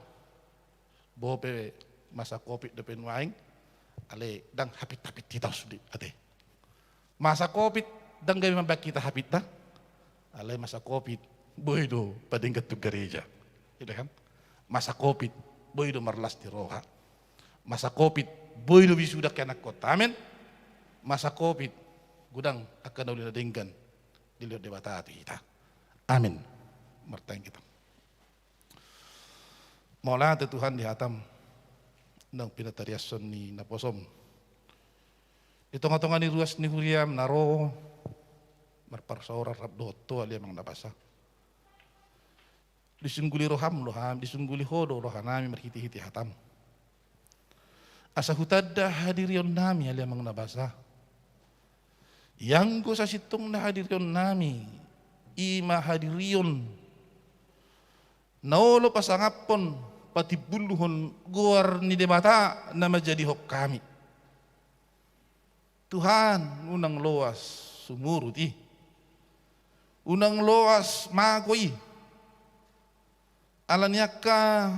Bope masa kopi depen waing. Ale dang hapit-hapit kita sudi ate. Masa kopit dang gawin mambak kita hapit na. Ale masa kopit boy do padingkat tu gereja. Gitu kan? Masa kopit boy do marlas di roha. Masa kopit boy do wisuda ke anak kota. Amin. Masa kopit gudang akan ulil dinggan dilihat dewata hati kita. Amin. Merteng kita. Mola Tuhan di hatam nang pinatariason ni naposom. Itong-atongan ni ruas ni Huriam naro marparsaurar rabdoto ali mang nabasa. Disungguli roham loham, disungguli hodo rohanami marhiti-hiti hatam. Asa hutadda hadirion nami ali mang nabasa. Yang go sa sitong na hadirion nami, ima hadirion naolo pasangapon pati buluhon guar ni debata na menjadi hok kami. Tuhan unang loas sumuruti. Unang loas magoi. Alanyaka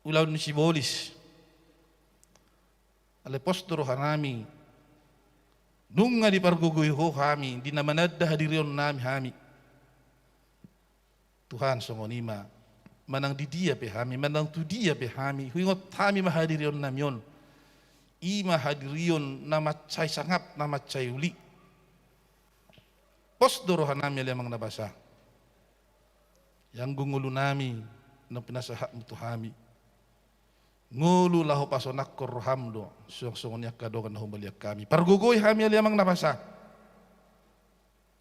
ulaw ni sibolis. Alepostoro hanami. Nung nga di pargugoy ho kami, di naman nadda hadirion nami hami. Tuhan songonima. Manang di dia pehami, manang tu dia pehami, huingot kami mahadirion namyon. I mahadirion na macay sangap, na macay uli. Pos dorohan nami alamang nabasa. Yang gungulo nami, nang pinasahak mo tuhami. Ngulu laho pasonak korhamdo, siyong-siyong kadogan na humaliak kami. Pargugoy kami alamang nabasa.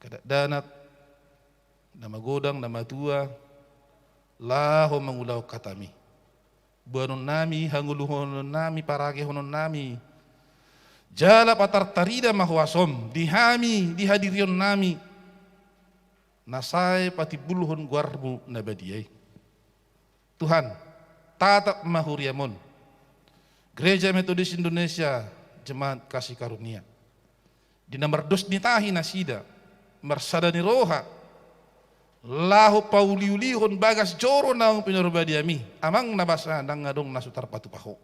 Kadadanat, na magodang, na matua, laho mangulaw katami. Buanon nami, hanguluhonon nami, paragihonon nami. Jala patartarida mahuasom, dihami, dihadirion nami. Nasay pati buluhon guarmu na badiyay. Tuhan, tatap mahuriamon. Gereja Metodis Indonesia, Jemaat Kasih Karunia. Di nomor 2 nitahi nasida, marsada ni roha. Lahu pauliulihon bagas joro naung pinurbadiami amang nabasa nang ngadong nasutar patupaho.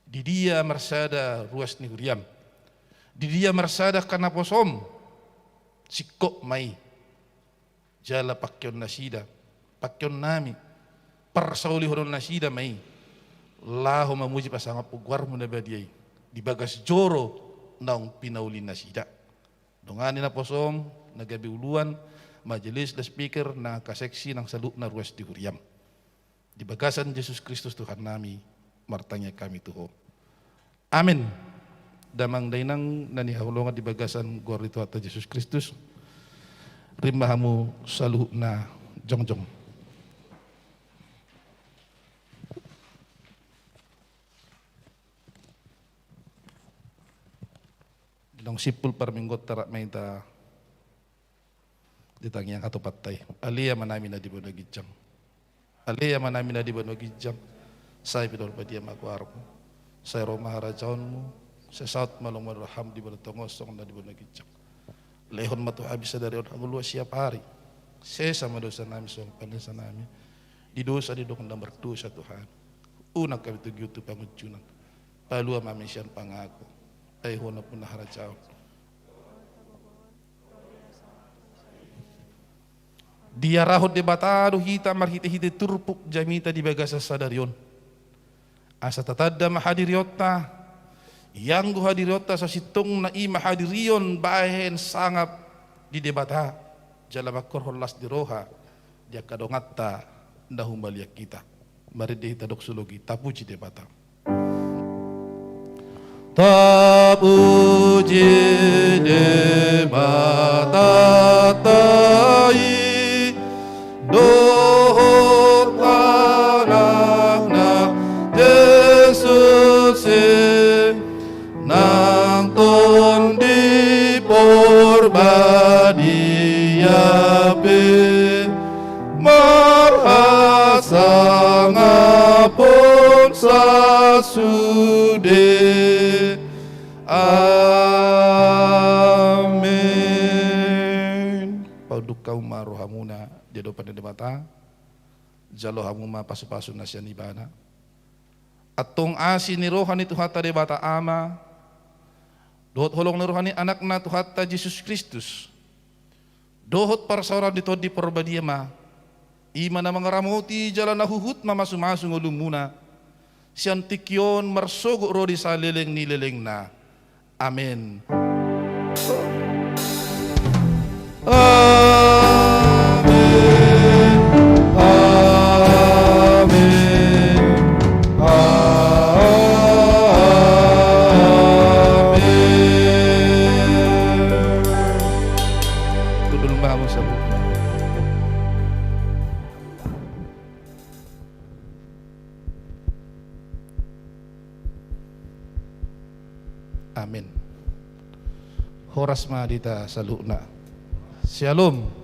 Di dia marsada ruas ni Huriam. Di dia marsada kanaposom sikok mai. Jala pakyon nasida, pakyon nami. Parsaulihon nasida mai. Lahu mamuji pasangap ugwar mo na badiay. Di bagas joro naung pinaulin nasida. Dongani na posom nagabi uluan. Majelis dan speaker na kaseksi ng saluk na ruas di Huriam. Di bagasan Yesus Kristus Tuhan nami, martanya kami tuho. Amin. Damang dainang nanihahulungan di bagasan gor itu atas Yesus Kristus. Rimahamu saluk na jongjong. Dinong sipul parminggot tarak maita ditangyang katupatay. Aliya manami na di ba nagijang. Aliya manami na di ba nagijang. Say pinol pa diya magwarap mo. Say Roma harajaon mo. Sa South malong maraham di ba natongosong na di ba nagijang. Lehon matuhabi sa darion ang luwa siya pari. Sesa madosa namin sa panisa namin. Di dosa di dokong nomor 2 sa Tuhan. Unang kami tugyuto pangudjunan. Paluwa mami siyan pangako. Ay hona po na harajaon. Dia rahot de batado hita marhite-hite turpuk jamita di bagasa sadaryon. Asa tatadda mahadiriota yang hadiriota sa sitong na i mahadiriyon bahen sangap di debata jala makor holas di roha dia kadongatta na humaliak kita. Mari dehita doksologi tapuji debata. Tapuji debatatai dohot anakna Yesus nang ton di porbadiape marhasa ngapun sasude. Amin. Pauduk kaum marohamuna jado pada debata jalo hamuma pasu-pasu nasian ibana atong asi ni rohani tuhata debata ama dohot holong ni rohani anakna tuhata Yesus Kristus dohot parsaura dito di perbadiama ima na mga ramuti jalan na huhut mamasu-masu ngulumuna siyan tikyon marsogo rodi sa leleng ni leleng na. Amin. Amin. Amin. Amin. Tudul mahamu sabuk. Amin. Horas madita saluna. Shalom.